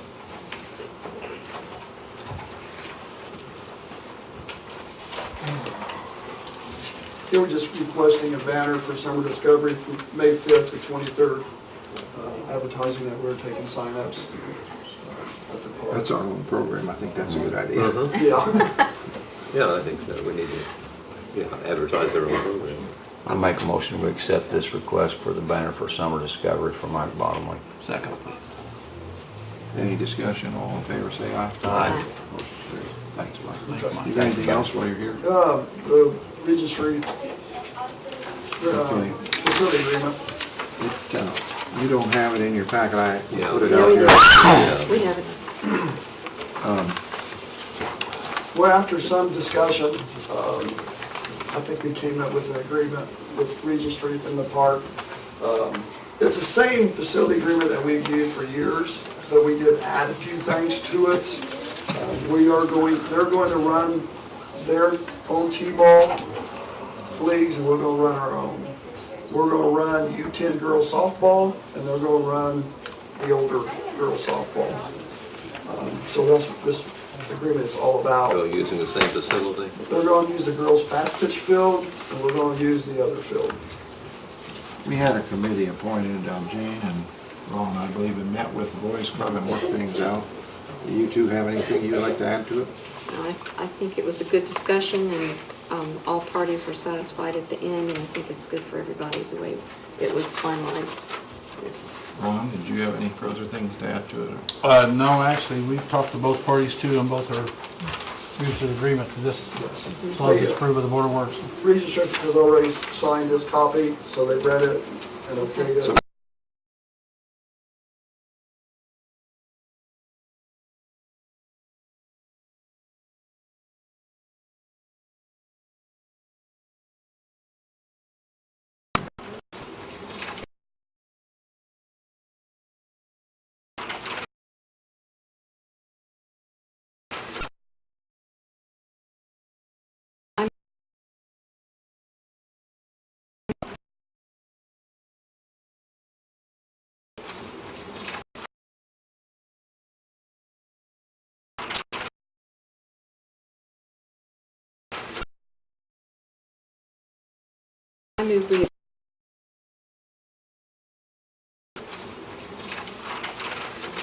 Here we're just requesting a banner for summer discovery from May 5th to 23rd, advertising that we're taking signups at the park. That's our own program. I think that's a good idea. Yeah. Yeah, I think so. We need to, advertise our own program. I make a motion to accept this request for the banner for summer discovery for Mike Bottomley. Second. Any discussion? All in favor, say aye. Aye. Motion carries. Thanks, Mike. Thanks, Mike. You got anything else while you're here? The Regent Street Okay. facility agreement. You don't have it in your packet. I Yeah. put it No, out we here. don't. We have it. Well, after some discussion, I think we came up with an agreement with Regent Street and the park. It's the same facility agreement that we've used for years, but we did add a few things to it. They're going to run their own T-ball leagues, and we're going to run our own. We're going to run U10 girls softball, and they're going to run the older girls softball. So that's what this agreement is all about. So using the same facility? They're going to use the girls' fast pitch field, and we're going to use the other field. We had a committee appointed, Jane and Ron, I believe, and met with the boys club and worked things out. Do you two have anything you'd like to add to it? I think it was a good discussion, and all parties were satisfied at the end, and I think it's good for everybody the way it was finalized. Yes. Ron, did you have any further things to add to it? No, actually, we've talked to both parties too, and both are mutually agreement to this, as long as it's approved by the Board of Works. Regis District has already signed this copy, so they've read it and okayed it.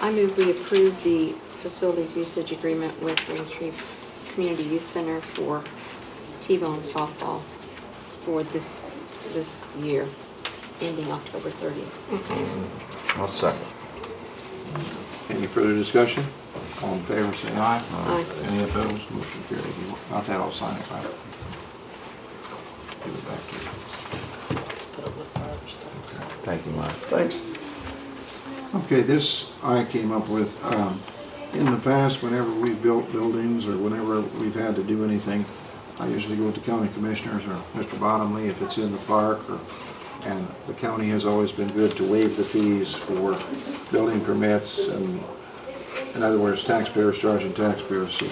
I move we approve the facilities usage agreement with Raintree Community Youth Center for T-bone softball for this year, ending October 30th. I'll second. Any further discussion? All in favor, say aye. Aye. Any opposed? Motion carried. You got that, I'll sign it, right? Give it back to you. Thank you, Mike. Thanks. Okay, this I came up with, in the past, whenever we've built buildings or whenever we've had to do anything, I usually go with the county commissioners or Mr. Bottomley if it's in the park, and the county has always been good to waive the fees for building permits, and in other words, taxpayers charging taxpayers. So,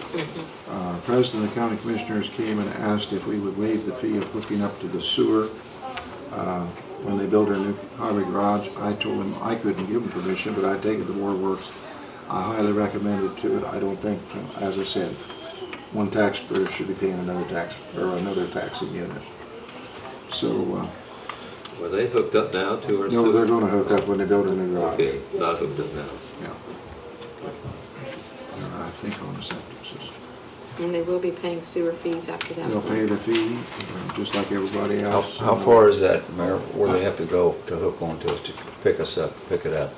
President of the county commissioners came and asked if we would waive the fee of hooking up to the sewer when they build their new highway garage. I told him I couldn't give them permission, but I'd take it to Board of Works. I highly recommend it to it. I don't think, as I said, one taxpayer should be paying another tax, or another taxing unit. So, Were they hooked up now to our no, sewer? they're gonna hook up when they build a new garage. Okay, not hooked up now. Yeah. I think on the septic system. And they will be paying sewer fees after that. They'll pay the fee, just like everybody else. How far is that, Mayor, where they have to go to hook onto us to pick us up, pick it up?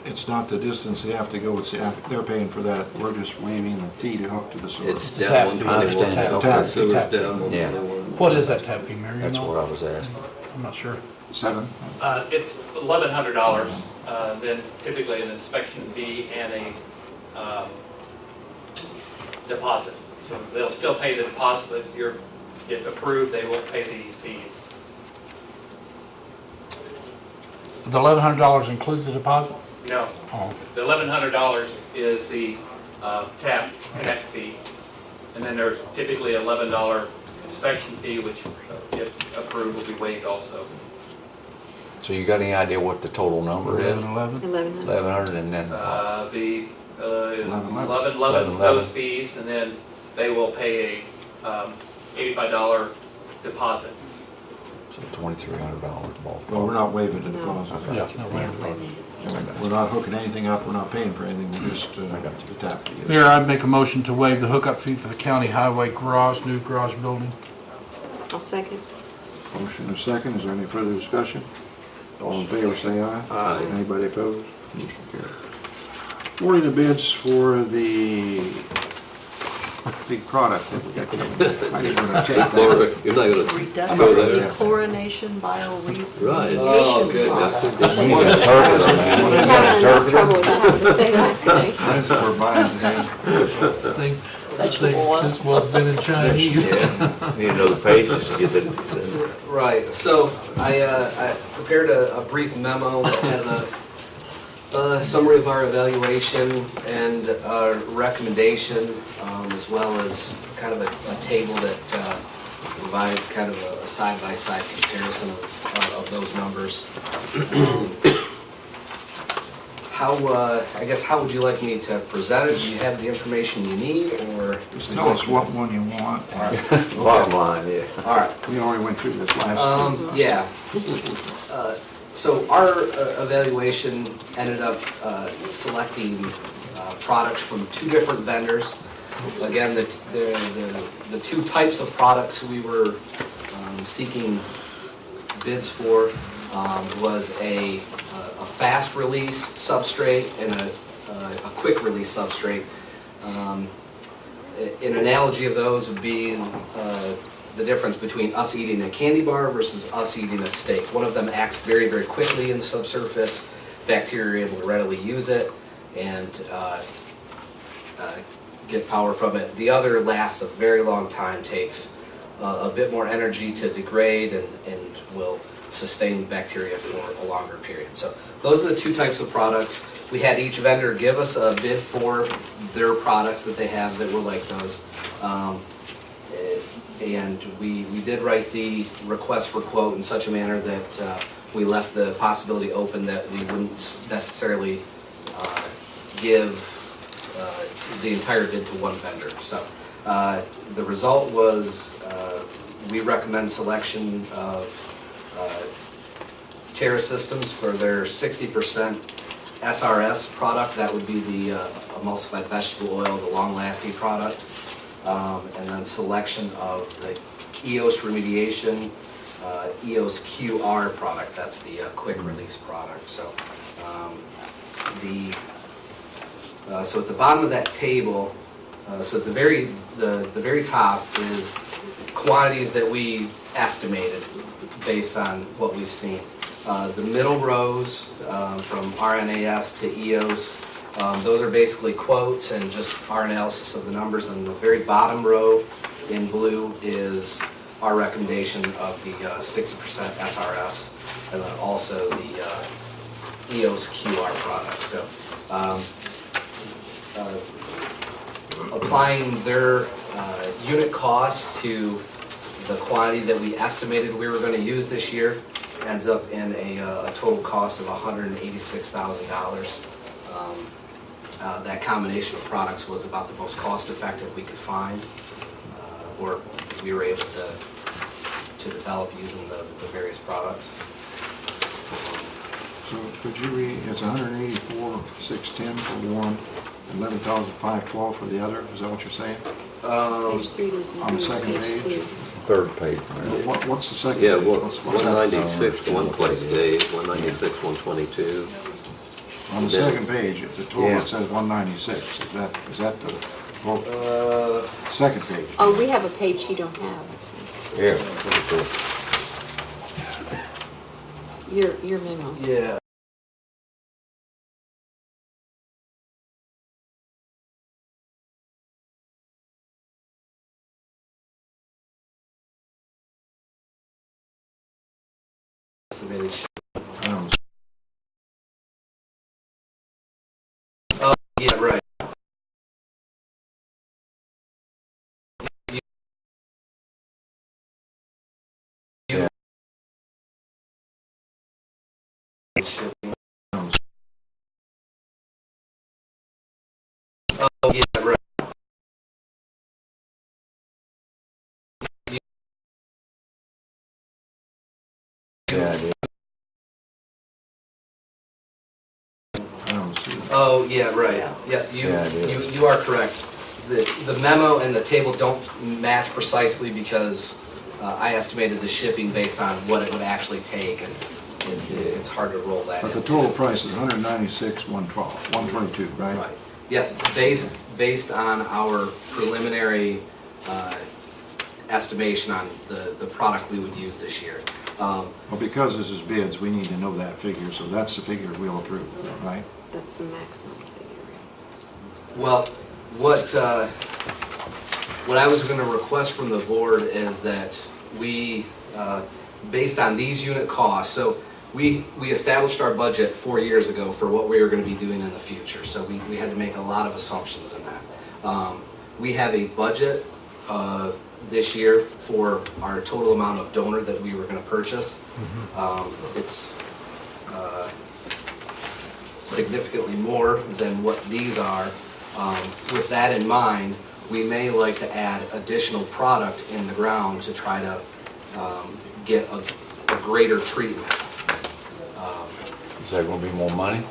It's not the distance they have to go, it's they're paying for that. We're just waiving the fee to hook to the sewer. It's tap down fee. 121. I understand that. The tap. Sewer's Tap fee. down Yeah. 121. What is that tap fee, Mayor? You That's know? what I was asking. I'm not sure. 7? It's $1,100, then typically an inspection fee and a deposit. So they'll still pay the deposit, but if approved, they won't pay the fees. The $1,100 includes the deposit? No, Oh, the $1,100 is the tap connect fee, and then there's typically an $11 inspection fee, which if approved will be waived also. So you got any idea what the total number is? 11? 1100. 1,100 and then, The 11. 11 those fees, and then they will pay a $85 deposit. so $2,300 ballpark. Well, we're not waiving the No. deposit. Yeah, no, Yeah, wait. We're not hooking anything up, we're not paying for anything, we're just, the tap fee. Mayor, I'd make a motion to waive the hookup fee for the county highway garage, new garage building. I'll second. Motion and second, is there any further discussion? All in favor, say aye. Aye. Anybody opposed? Motion carried. Awarding the bids for the big product that we got coming. I didn't want to take that. You're not gonna throw Reduction, that. dechlorination, Right. bioremediation process. We need an interpreter, man. We He's got an having enough trouble interpreter. without having to say that today. That's what we're buying today. This thing, Vegetable oil. this was been in Chinese. Yeah, need to know the pages to get the, Right, so I prepared a brief memo that has a summary of our evaluation and our recommendation, as well as kind of a table that provides kind of a side-by-side comparison of those numbers. I guess, how would you like me to present it? Do you have the information you need, or? Just tell us what one you want. Bottom line, yeah. All right. We already went through this last time. Yeah. So our evaluation ended up selecting product from 2 different vendors. Again, the 2 types of products we were seeking bids for was a fast release substrate and a quick release substrate. An analogy of those would be the difference between us eating a candy bar versus us eating a steak. One of them acts very, very quickly in the subsurface. Bacteria are able to readily use it and get power from it. The other lasts a very long time, takes a bit more energy to degrade and will sustain bacteria for a longer period. So those are the 2 types of products. We had each vendor give us a bid for their products that they have that were like those. And we did write the request for quote in such a manner that we left the possibility open that we wouldn't necessarily give the entire bid to one vendor. So the result was we recommend selection of Terra Systems for their 60% SRS product. That would be the emulsified vegetable oil, the long-lasting product. And then selection of the EOS remediation, EOS QR product. That's the quick release product. So so at the bottom of that table, so at the very top is quantities that we estimated based on what we've seen. The middle rows from RNAS to EOS, those are basically quotes and just our analysis of the numbers. And the very bottom row in blue is our recommendation of the 60% SRS, and then also the EOS QR product. So applying their unit cost to the quantity that we estimated we were going to use this year ends up in a total cost of $186,000. That combination of products was about the most cost-effective we could find, or we were able to develop using the various products. So could you read, it's 184,610 for one, 11,512 for the other, is that what you're saying? Page 3 doesn't On the do second page page? 2. 3rd page. What's the second Yeah, page? What's that? 196, one place, Dave, 196, 122. On the second page, at the total, Yeah. it says 196, is that the, well, second page? Oh, we have a page you don't have. Here, look at this. Your memo. Yeah. Oh, yeah, right. Oh, yeah, right. Yeah, it is. Oh, yeah, right. Yeah, you are correct. The memo and the table don't match precisely because I estimated the shipping based on what it would actually take, and it's hard to roll that in. But the total price is 196,122, right? Right. Yeah, based on our preliminary estimation on the product we would use this year. Well, because this is bids, we need to know that figure, so that's the figure we'll approve, right? That's the maximum figure. Well, what I was going to request from the board is that we, based on these unit costs, so we established our budget 4 years ago for what we were going to be doing in the future, so we had to make a lot of assumptions in that. We have a budget this year for our total amount of donor that we were going to purchase. It's significantly more than what these are. With that in mind, we may like to add additional product in the ground to try to get a greater treatment. Is that gonna be more money?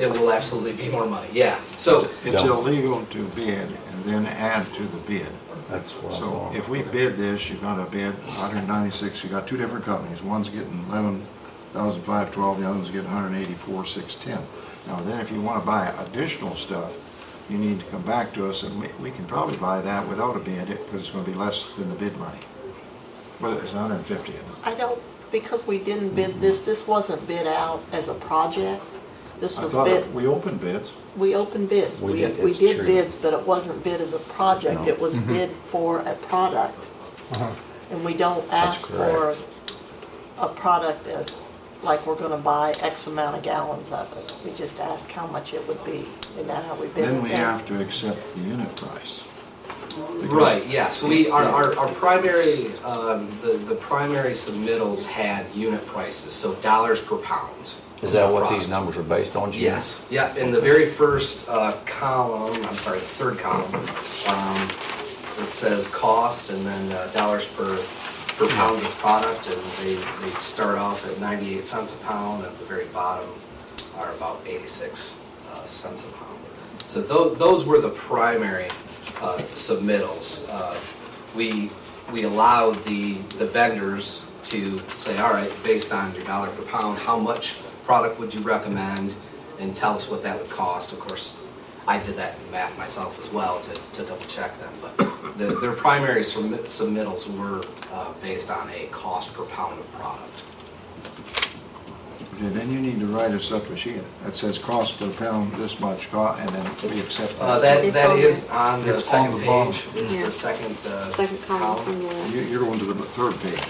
It will absolutely be more money, yeah. So, It's illegal to bid and then add to the bid. That's what I'm So going if we bid this, you're gonna bid 196, you got two different companies, one's getting 11,512, the other one's getting 184,610. Now then, if you wanna buy additional stuff, you need to come back to us, and we can probably buy that without a bid, because it's gonna be less than the bid money. But it's 150. I don't, because we didn't bid this wasn't bid out as a project. This I was thought bid, we opened bids. we opened bids. We We did, we it's did true. bids, but it wasn't bid as a project. No. It was bid for a product. And we don't ask for a product as, like, we're gonna buy X amount of gallons of it. We just ask how much it would be. Isn't that how we bid it? Then we have to accept the unit price. Because- right, yeah, so our primary, the primary submittals had unit prices, so dollars per pound. Is that what Product. these numbers are based on, Gene? Yes, yeah, in the very first column, I'm sorry, the third column, it says cost and then dollars per pound of product, and they start off at 98 cents a pound, at the very bottom are about 86 cents a pound. So those were the primary submittals. We allowed the vendors to say, all right, based on your dollar per pound, how much product would you recommend, and tell us what that would cost. Of course, I did that math myself as well to double check them, but their primary submittals were based on a cost per pound of product. Okay, then you need to write us up a sheet that says cost per pound this much, and then we accept that. That It's that on is there. on the It's second on the bottom. page. It's Yeah. the second Second column from the left. You're going to the third page.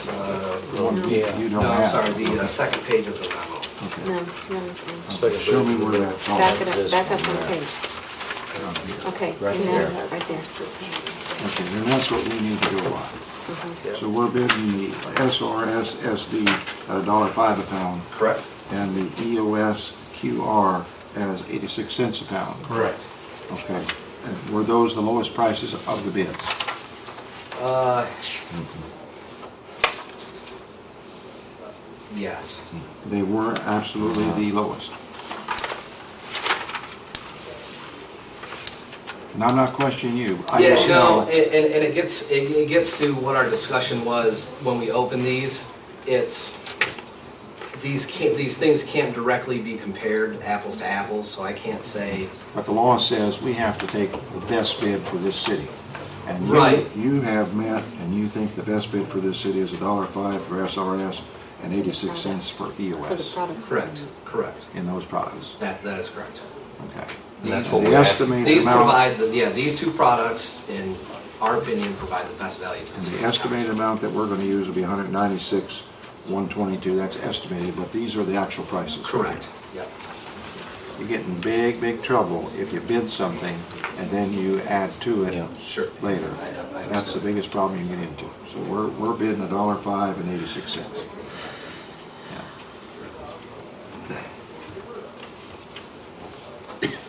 The one you No, don't I'm have. sorry, the second page of the memo. Okay. No, no, Okay, show me where that's on. back it up, back up on the page. Down here. Okay. Right and there. that- Right there. Okay, then that's what we need to go on. So we're bidding the SRS SD at $1.05 a pound, Correct? and the EOS QR as 86 cents a pound. Correct. Okay, and were those the lowest prices of the bids? Yes. They were absolutely the lowest. And I'm not questioning you. I Yeah, just no, know- and it gets to what our discussion was when we opened these. It's, these things can't directly be compared apples to apples, so I can't say, But the law says we have to take the best bid for this city. And Right. you have met, and you think the best bid for this city is $1.05 for SRS and 86 cents for For the EOS products. correct. in those products. That is correct. Okay. That's These- what The we asked. estimated These amount, provide, these two products, in our opinion, provide the best value to the and city. the estimated amount that we're gonna use will be 196,122. That's estimated, but these are the actual prices. Correct, yep. You get in big, big trouble if you bid something and then you add to it Sure. later. I That's the understand. biggest problem you get into. So we're bidding $1.05 and 86 cents.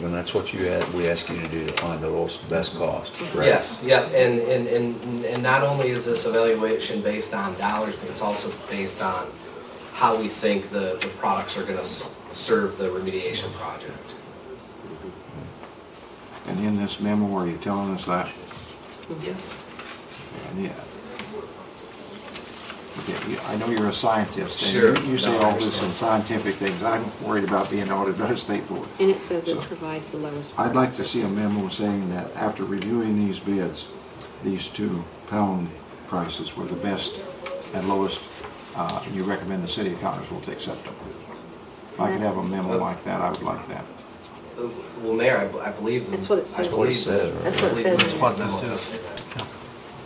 And that's what we ask you to do, to find the lowest, best cost, correct? Yes, yeah, and not only is this evaluation based on dollars, but it's also based on how we think the products are gonna serve the remediation project. And in this memo, are you telling us that? Yes. And yeah. Okay, I know you're a scientist. and Sure. You say No, I all this in understand. scientific things. I'm worried about being audited by the state board. And it says it So, provides the lowest. I'd price. like to see a memo saying that after reviewing these bids, these 2 pound prices were the best and lowest, and you recommend the city accountants will accept them. If I could have a memo like that, I would like that. Well, Mayor, I believe. That's what it says. That's what it says, right? That's what it says. That's what this is.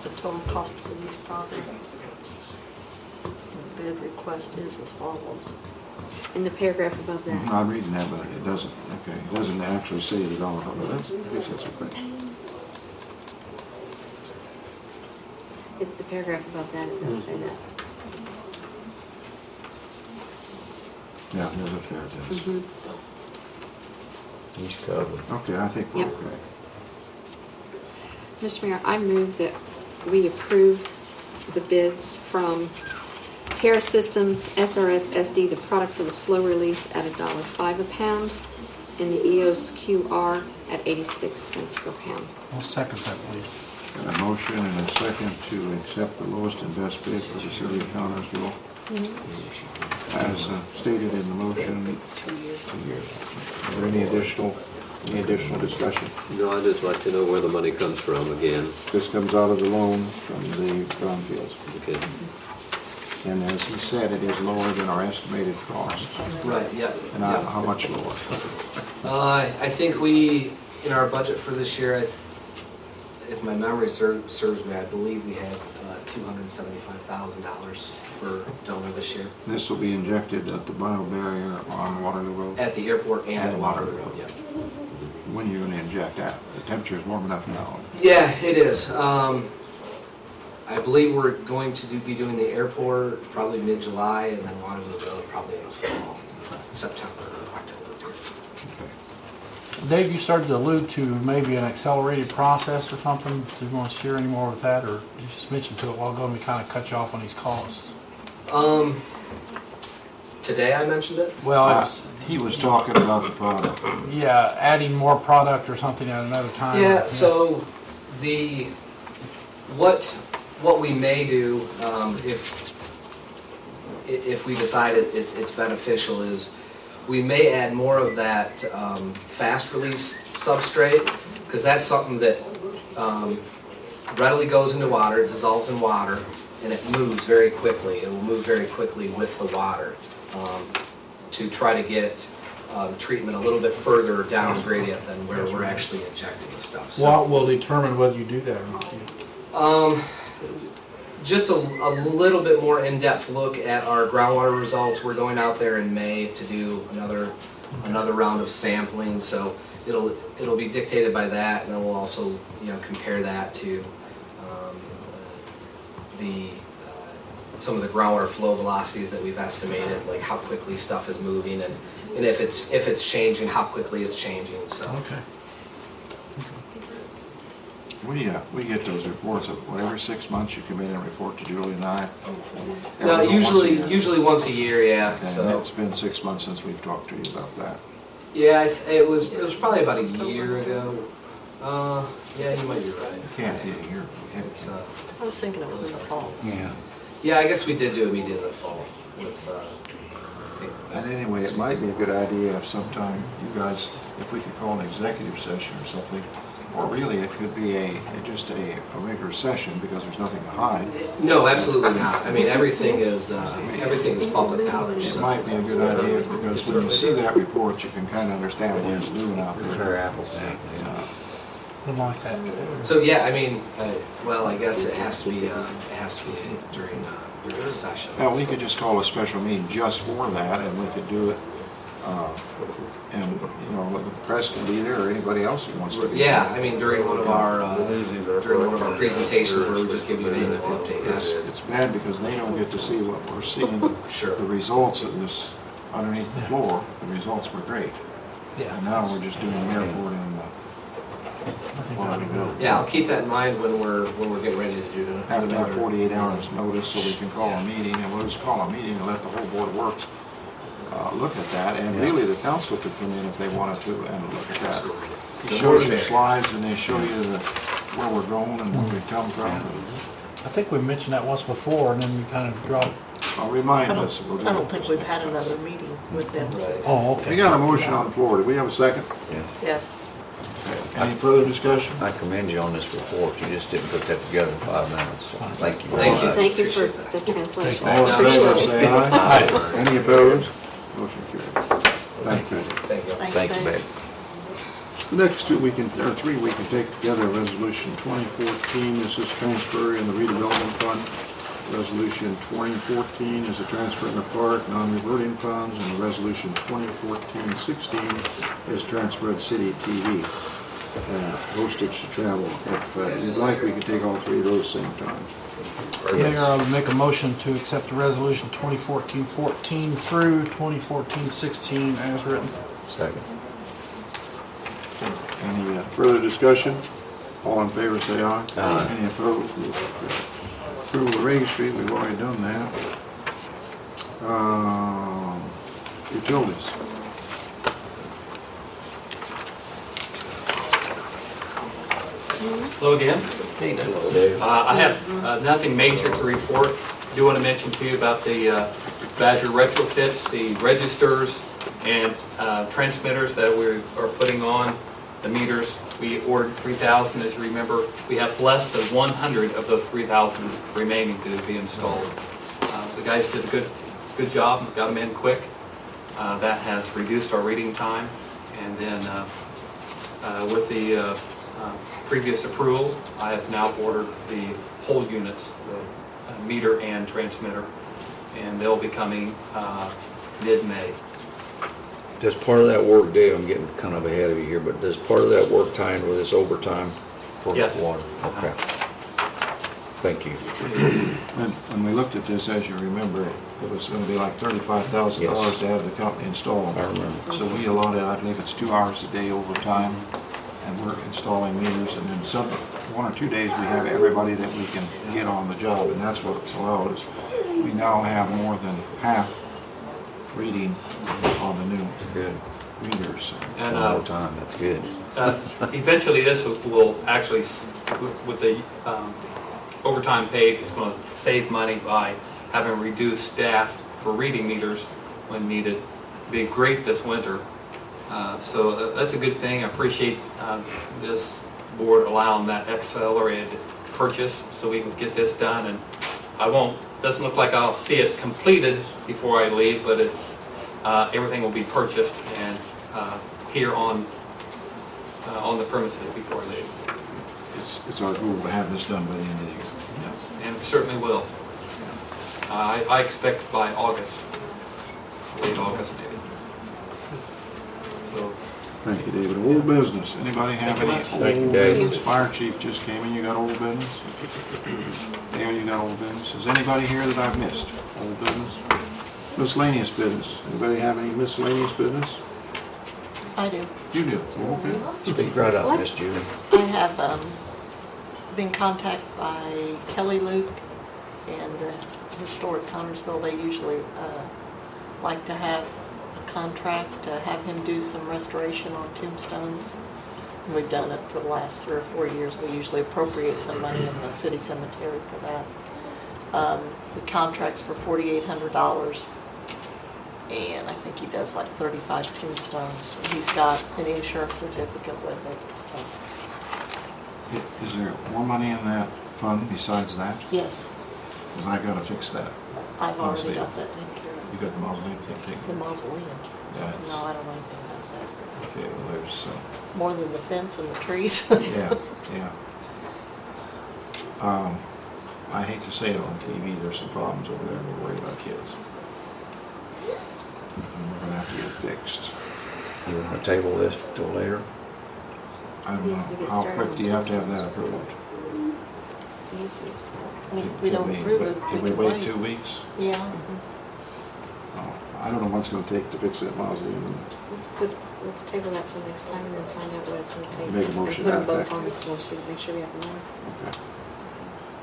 The total cost for these products. The bid request is as follows. In the paragraph above that. I'm reading that, but it doesn't, okay, it doesn't actually say the dollar, but that's, I guess that's okay. The paragraph above that, it does say that. Yeah, it is up there, it is. He's covered. Okay, I think we're Yep. okay. Mr. Mayor, I move that we approve the bids from Terra Systems SRS SD, the product for the slow release, at $1.05 a pound, and the EOS QR at 86 cents per pound. I'll second that, please. Got a motion and a second to accept the lowest and best bid for the city of Connersville. As stated in the motion. 2 years. Is there any additional discussion? No, I'd just like to know where the money comes from again. This comes out of the loan from the brownfields. Okay. And as he said, it is lower than our estimated cost. Right, yeah. And how much lower? I think we, in our budget for this year, if my memory serves me, I believe we had $275,000 for donor this year. This will be injected at the bio barrier on Waterloo Road? At the airport and at Waterloo Road, yeah. When are you going to inject that? The temperature is warm enough now. Yeah, it is. I believe we're going to be doing the airport probably mid-July, and then Waterloo Road probably in the fall, September or October. Dave, you started to allude to maybe an accelerated process or something. Do you want to share any more with that, or you just mentioned to it a while ago and we kind of cut you off on these costs? Today I mentioned it? Well, he was talking about the product. Yeah, adding more product or something at another time. Yeah, so what we may do, if we decide it's beneficial, is we may add more of that fast release substrate, because that's something that readily goes into water, it dissolves in water, and it moves very quickly. It will move very quickly with the water to try to get treatment a little bit further down gradient than where we're actually injecting the stuff. So, what will determine whether you do that or not? Just a little bit more in-depth look at our groundwater results. We're going out there in May to do another round of sampling, so it'll be dictated by that, and then we'll also compare that to some of the groundwater flow velocities that we've estimated, like how quickly stuff is moving, and if it's changing, how quickly it's changing. So. Okay. We get those reports of every 6 months you come in and report to Julie and I. No, usually once a year, yeah. And so it's been 6 months since we've talked to you about that. Yeah, it was probably about a year ago. Yeah, you might be right. It can't be a year. It's I was thinking it was in the fall. Yeah. Yeah, I guess we did do a meeting in the fall with. And anyway, it might be a good idea if sometime you guys, if we could call an executive session or something, or really it could be just a regular session because there's nothing to hide. No, absolutely not. I mean, everything is public knowledge. It So. might be a good idea because when you see that report, you can kind of understand what it's doing out there. Compare apples. I like that. So yeah, I mean, well, I guess it has to be during a session. Now, we could just call a special meeting just for that, and we could do it, and, the press can be there, or anybody else who wants to be there. Yeah, I mean, during one of our presentations where we just give you an annual update. It's bad because they don't get to see what we're seeing. Sure. The results of this underneath the floor, the results were great. Yeah. And now we're just doing the airport and Yeah, I'll keep that in mind when we're getting ready to do that. have to have 48 hours notice so we can call a meeting, and we'll just call a meeting and let the whole board of works look at that, and really the council could come in if they wanted to and look at that. It shows you slides and they show you where we're going and where we come from. I think we mentioned that once before, and then we kind of dropped. I'll remind us. We'll do I don't it think this we've next had time. another meeting with them since. Oh, okay. We got a motion on the floor. Do we have a second? Yes. Okay. Any further discussion? I commend you on this report. You just didn't put that together in 5 minutes, so thank you. Thank you. Thank you for the translation. All in favor, Appreciate say it. aye. Any opposed? Motion carried. Thanks, Eddie. Thank you. Thank you, Dave. Betty. The next two we can take together. Resolution 2014, this is transfer in the redevelopment fund. Resolution 2014 is a transfer in the park, non-reverting funds, and Resolution 2014-16 is transferred city TV, postage to travel. If you'd like, we could take all three of those same time. Mayor, I would make a motion to accept the resolution 2014-14 through 2014-16 as written. Second. Any further discussion? All in favor, say aye. Aye. Any opposed? Approval of Reagan Street, we've already done that. Utilities. Hello again. Hey, Dave. I have nothing major to report. Do want to mention to you about the Badger retrofits, the registers and transmitters that we are putting on the meters. We ordered 3,000, as you remember. We have less than 100 of those 3,000 remaining to be installed. The guys did a good job, got them in quick. That has reduced our reading time. And then with the previous approval, I have now ordered the whole units, the meter and transmitter, and they'll be coming mid-May. Does part of that work, Dave, I'm getting kind of ahead of you here, but does part of that work tie in with this overtime for Yes. water? Okay. Thank you. When we looked at this, as you remember, it was gonna be like $35,000 Yes. to have the company install them. I remember. So we allotted, I believe it's 2 hours a day overtime, and we're installing meters, and then some, 1 or 2 days, we have everybody that we can get on the job, and that's what it's allowed us. We now have more than half reading on the new Good. meters. And One more time, that's good. eventually this will actually, with the overtime paid, it's going to save money by having reduced staff for reading meters when needed. Be great this winter. So that's a good thing. I appreciate this board allowing that accelerated purchase so we can get this done. And doesn't look like I'll see it completed before I leave, but it's everything will be purchased and here on the premises before I leave. It's our goal to have this done by the end of the year. Yeah, and it certainly will. I expect by August, late August maybe. So, Thank you, David. Old business. Anybody have any Thank you, old Dave. business? Fire chief just came in. You got old business? David, you got old business? Is anybody here that I've missed? Old business? Miscellaneous business. Anybody have any miscellaneous business? I do. You do? Okay. Speak right up, Miss Judy. I have been contacted by Kelly Luke and Historic Connersville. They usually like to have a contract to have him do some restoration on tombstones. And we've done it for the last 3 or 4 years. We usually appropriate some money in the city cemetery for that. The contract's for $4,800. And I think he does like 35 tombstones. And he's got an insurance certificate with it. So. Is there more money in that fund besides that? Yes, Because I gotta fix that. I've already Mausoleum. got that taken care of. You got the mausoleum thing taken? The mausoleum. Yeah, it's, No, I don't know anything about that. okay, well, there's, More than the fence and the trees. yeah, yeah. I hate to say it on TV, there's some problems over there, we're worried about kids. And we're gonna have to get it fixed. You want to table this till later? I don't know, Needs to get how started quick on do you have to have Tuesday. that approved? I mean, if we don't approve it, Can we we can wait wait. 2 weeks? Yeah. Oh, I don't know what's gonna take to fix that mausoleum. Let's table that till next time and then find out what it's gonna take. Make a motion And to put them that both on the effect. floor so make sure we have them. Okay.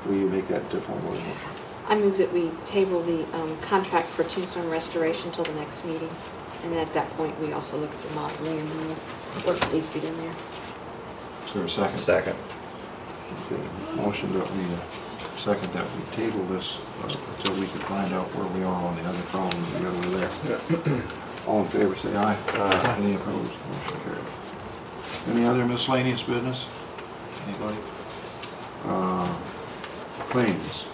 Will you make that formal motion? I move that we table the contract for tombstone restoration till the next meeting. And at that point, we also look at the mausoleum and what needs to be done there. Is there a second? Second. Okay, motion that we, second that we table this until we can find out where we are on the other problems we got over there. All in favor, say aye. Aye. Any opposed? Motion carried. Any other miscellaneous business? Anybody? Claims.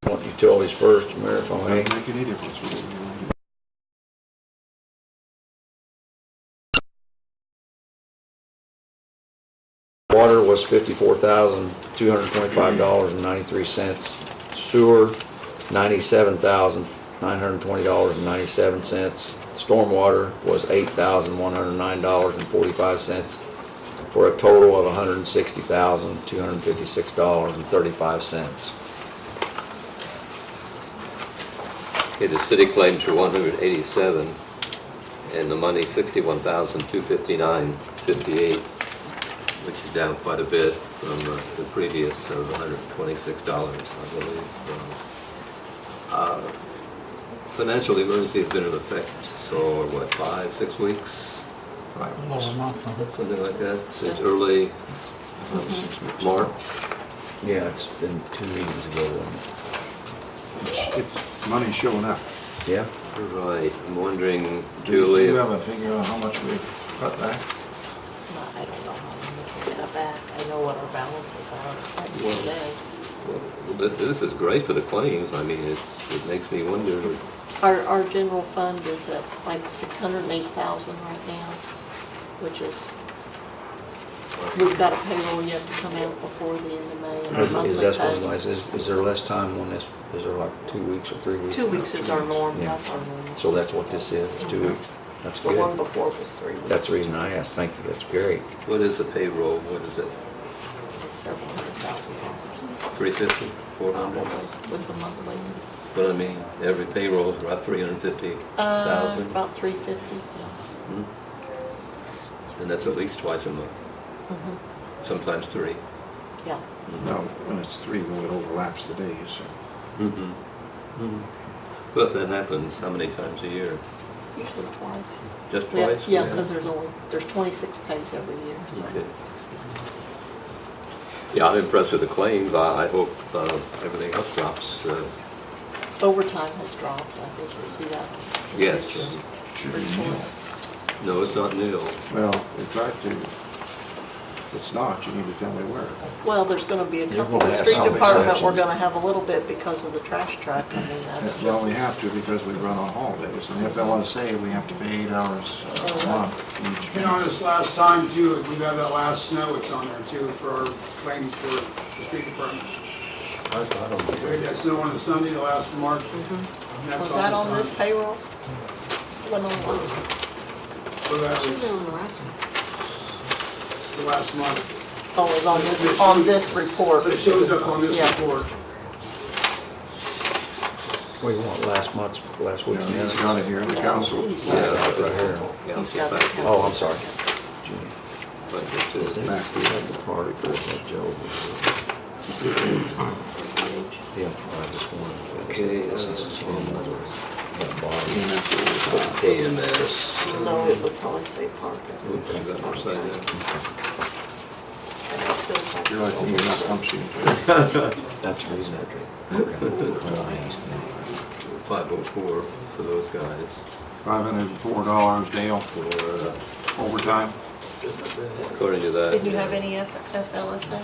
Want utilities first, Mayor, if I may. Doesn't make any difference. Water was $54,225.93. Sewer, $97,920.97. Stormwater was $8,109.45 for a total of $160,256.35. Okay, the city claims are 187, and the money 61,259.58, which is down quite a bit from the previous of $126, I believe. So financial emergency has been in effect for, what, 5, 6 weeks? A little over a month, I think. Something like that, since early March? Yeah, it's been 2 meetings ago. It's money showing up. Yeah? Right, I'm wondering, Do Julie, you have a figure on how much we cut back? No, I don't know how much we got back. I know what our balances are today. well, this is great for the claims. I mean, it makes me wonder. Our general fund is at like 608,000 right now, which is, we've got a payroll yet to come out before the end of May. And our monthly Is that pay. what it was? Is there less time on this? Is there like 2 weeks or 3 weeks? 2 weeks is our norm, Yeah. that's our norm. So that's what this is, 2 weeks? That's The one good. before was 3 weeks. That's the reason I asked, thank you, that's great. What is the payroll? What is it? It's several $100,000. 350, 400? With the monthly. But I mean, every payroll is about 350,000. About 350, yeah. And that's at least twice a month, sometimes 3. Yeah. No, when it's 3, when it overlaps the days, so. But that happens how many times a year? Usually twice. Just Yeah, twice? Yeah, because there's 26 pays every year, so. Okay. Yeah, I'm impressed with the claims. I hope everything else drops. Overtime has dropped, I think you'll see that. Yes. Should be nil. No, it's not nil. Well, we tried to. It's not, you need to tell me where. Well, there's gonna be a You're couple, gonna the have street some department, exceptions. we're gonna have a little bit because of the trash truck, I mean, that's just. Well, we have to because we run on holidays, and FLSA, we have to pay 8 hours a month each. And on this last time too, we've had that last snow, it's on there too, for our claims for the street department. We had that snow on the Sunday, the last of March. And that's Was that on this time. payroll? Wasn't on the last one. So that was the last month. Oh, it was on this report. But it shows up on this Yeah. report. What do you want, last week's He's minutes? got it here, the council. He's Yeah, got it. right here. He's got it. Oh, I'm sorry. But this Is is it back to the party for that Joe? Yeah, I just wanted. Okay, This is on that bottom. KMS. No, it would probably say park. Oops, I got it upside down. And it's still park. You're like me, you're not functioning. That's the reason. 504 for those guys. $504, Dale, For, overtime. according to that. Did you have any FLSA?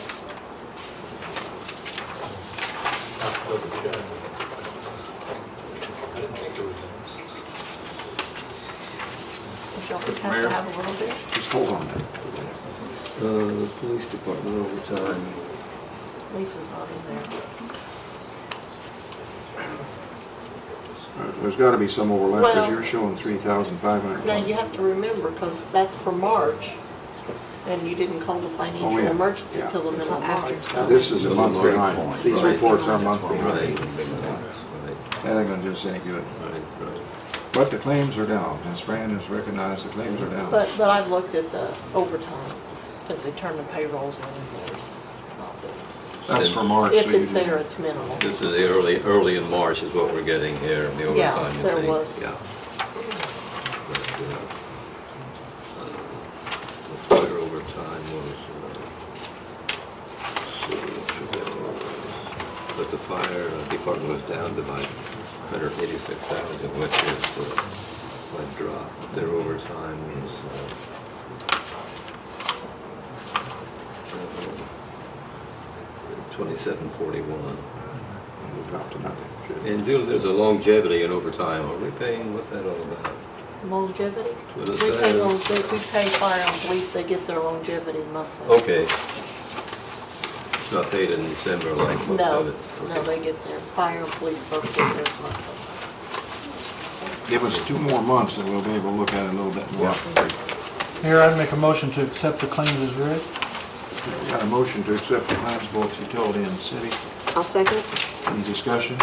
Don't we have Mayor? to have a little bit? Just hold on there. Police department overtime. Lisa's not in there. There's gotta be some overlap, because Well- you're showing 3,500. Now, you have to remember, because that's for March, and you didn't call the financial Oh, yeah. emergency Yeah. till the middle of March. Now, this is a month behind. These reports are a month Right, behind. right, That ain't gonna do us any good. right. But the claims are down. As Fran has recognized, the claims are down. But I've looked at the overtime, because they turn the payrolls in, and there's not been. That's for March. so If you it's do- there, it's minimal. This is the early in March is what we're getting here, the overtime. Yeah, you there think. was. Yeah. Fire overtime was, but the fire department was down to like 186,000, which is a drop. Their overtime was 2741. We'll drop to nothing. And Julie, there's a longevity in overtime. Are we paying, what's that all about? Longevity? What is We pay that? we pay fire and police, they get their longevity monthly. Okay. It's not paid in December like most No, of it. no, they get their, fire and police both get theirs monthly. Give us 2 more months and we'll be able to look at it a little bit more. Here, I'd make a motion to accept the claims as read. We got a motion to accept the claims, both utility and city. I'll second. Any discussion?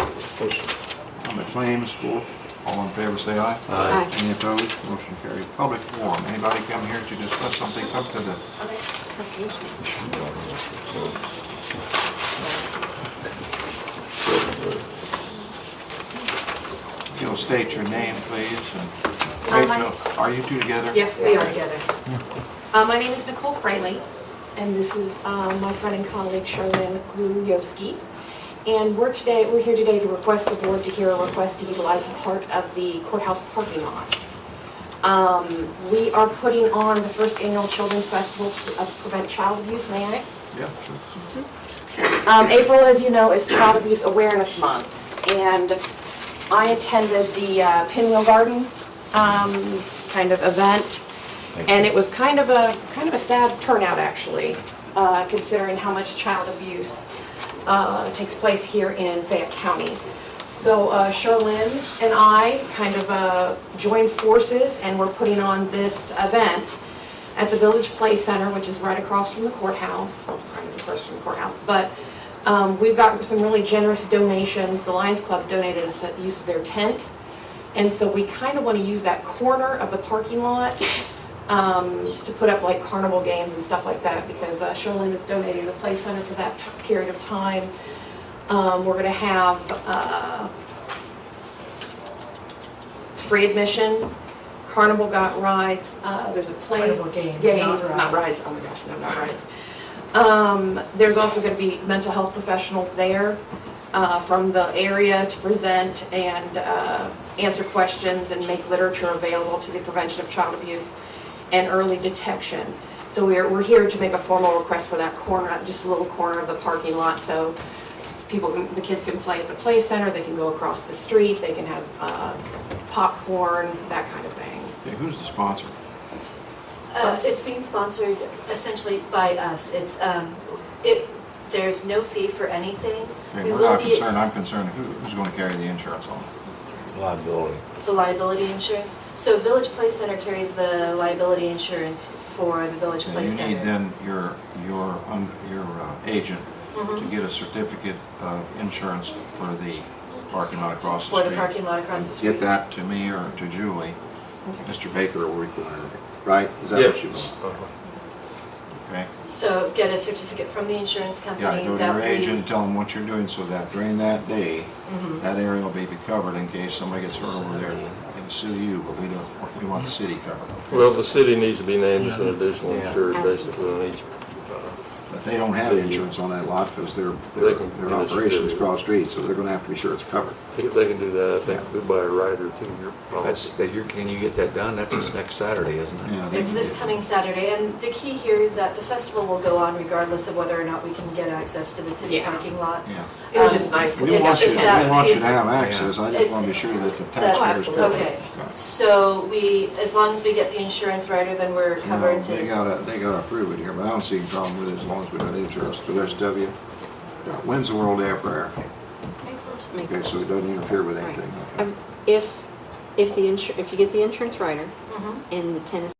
On the claims, both, all in favor say aye. Aye. Any opposed? Motion carried. Public forum, anybody come here to discuss something, come to the, So state your name, please, and my- Rachel, are you two together? Yes, we are together. My name is Nicole Fraley, and this is my friend and colleague Charlene Grujowski. And we're here today to request the board to hear a request to utilize part of the courthouse parking lot. We are putting on the first annual Children's Festival to prevent child abuse. May I? Yeah, sure. April, as you know, is Child Abuse Awareness Month, and I attended the Pinwheel Garden kind of event, and it was kind of a sad turnout, actually, considering how much child abuse takes place here in Fayette County. So Charlene and I kind of joined forces, and we're putting on this event at the Village Play Center, which is right across from the courthouse, well, kind of across from the courthouse, but we've got some really generous donations. The Lions Club donated us the use of their tent, and so we kind of want to use that corner of the parking lot just to put up like carnival games and stuff like that, because Charlene is donating the Play Center for that period of time. We're going to have, it's free admission, carnival got rides, there's a play. Carnival games, not rides. Oh my gosh, no, not rides. There's also going to be mental health professionals there from the area to present and answer questions and make literature available to the prevention of child abuse and early detection. So we're here to make a formal request for that corner, just a little corner of the parking lot, so the kids can play at the play center, they can go across the street, they can have popcorn, that kind of thing. Okay, who's the sponsor? It's being sponsored essentially by us. There's no fee for anything. Okay, we're not concerned, I'm concerned who's going to carry the insurance on it? Liability. The liability insurance. So Village Play Center carries the liability insurance for the Village Play You Center. need then your agent to get a certificate of insurance for the parking lot across the street. For the parking lot across the street. Get that to me or to Julie. Mr. Baker will require it, right? Is that what you want? Okay. So get a certificate from the insurance company. Yeah, go to that your we- agent and tell them what you're doing, so that during that day, that area will be covered in case somebody gets hurt over there. They can sue you, but we want the city covered. Well, the city needs to be named as an additional insured, basically, on each. But they don't have insurance on that lot because their operations cross streets, so they're gonna have to be sure it's covered. They can do that, I think, by a rider through your policy. Can you get that done? That's this next Saturday, isn't it? Yeah, It's this coming Saturday, and the key here is that the festival will go on regardless of whether or not we can get access to the city parking lot. Yeah. It was just nice. We want you to have access, I just want to be sure that the taxpayers cover it. Okay, so as long as we get the insurance rider, then we're covered to. They gotta approve it here, but I don't see a problem with it as long as we got insurance for their stuff. When's the World Day of Prayer? Okay, so it doesn't interfere with anything. If you get the insurance rider and the tennis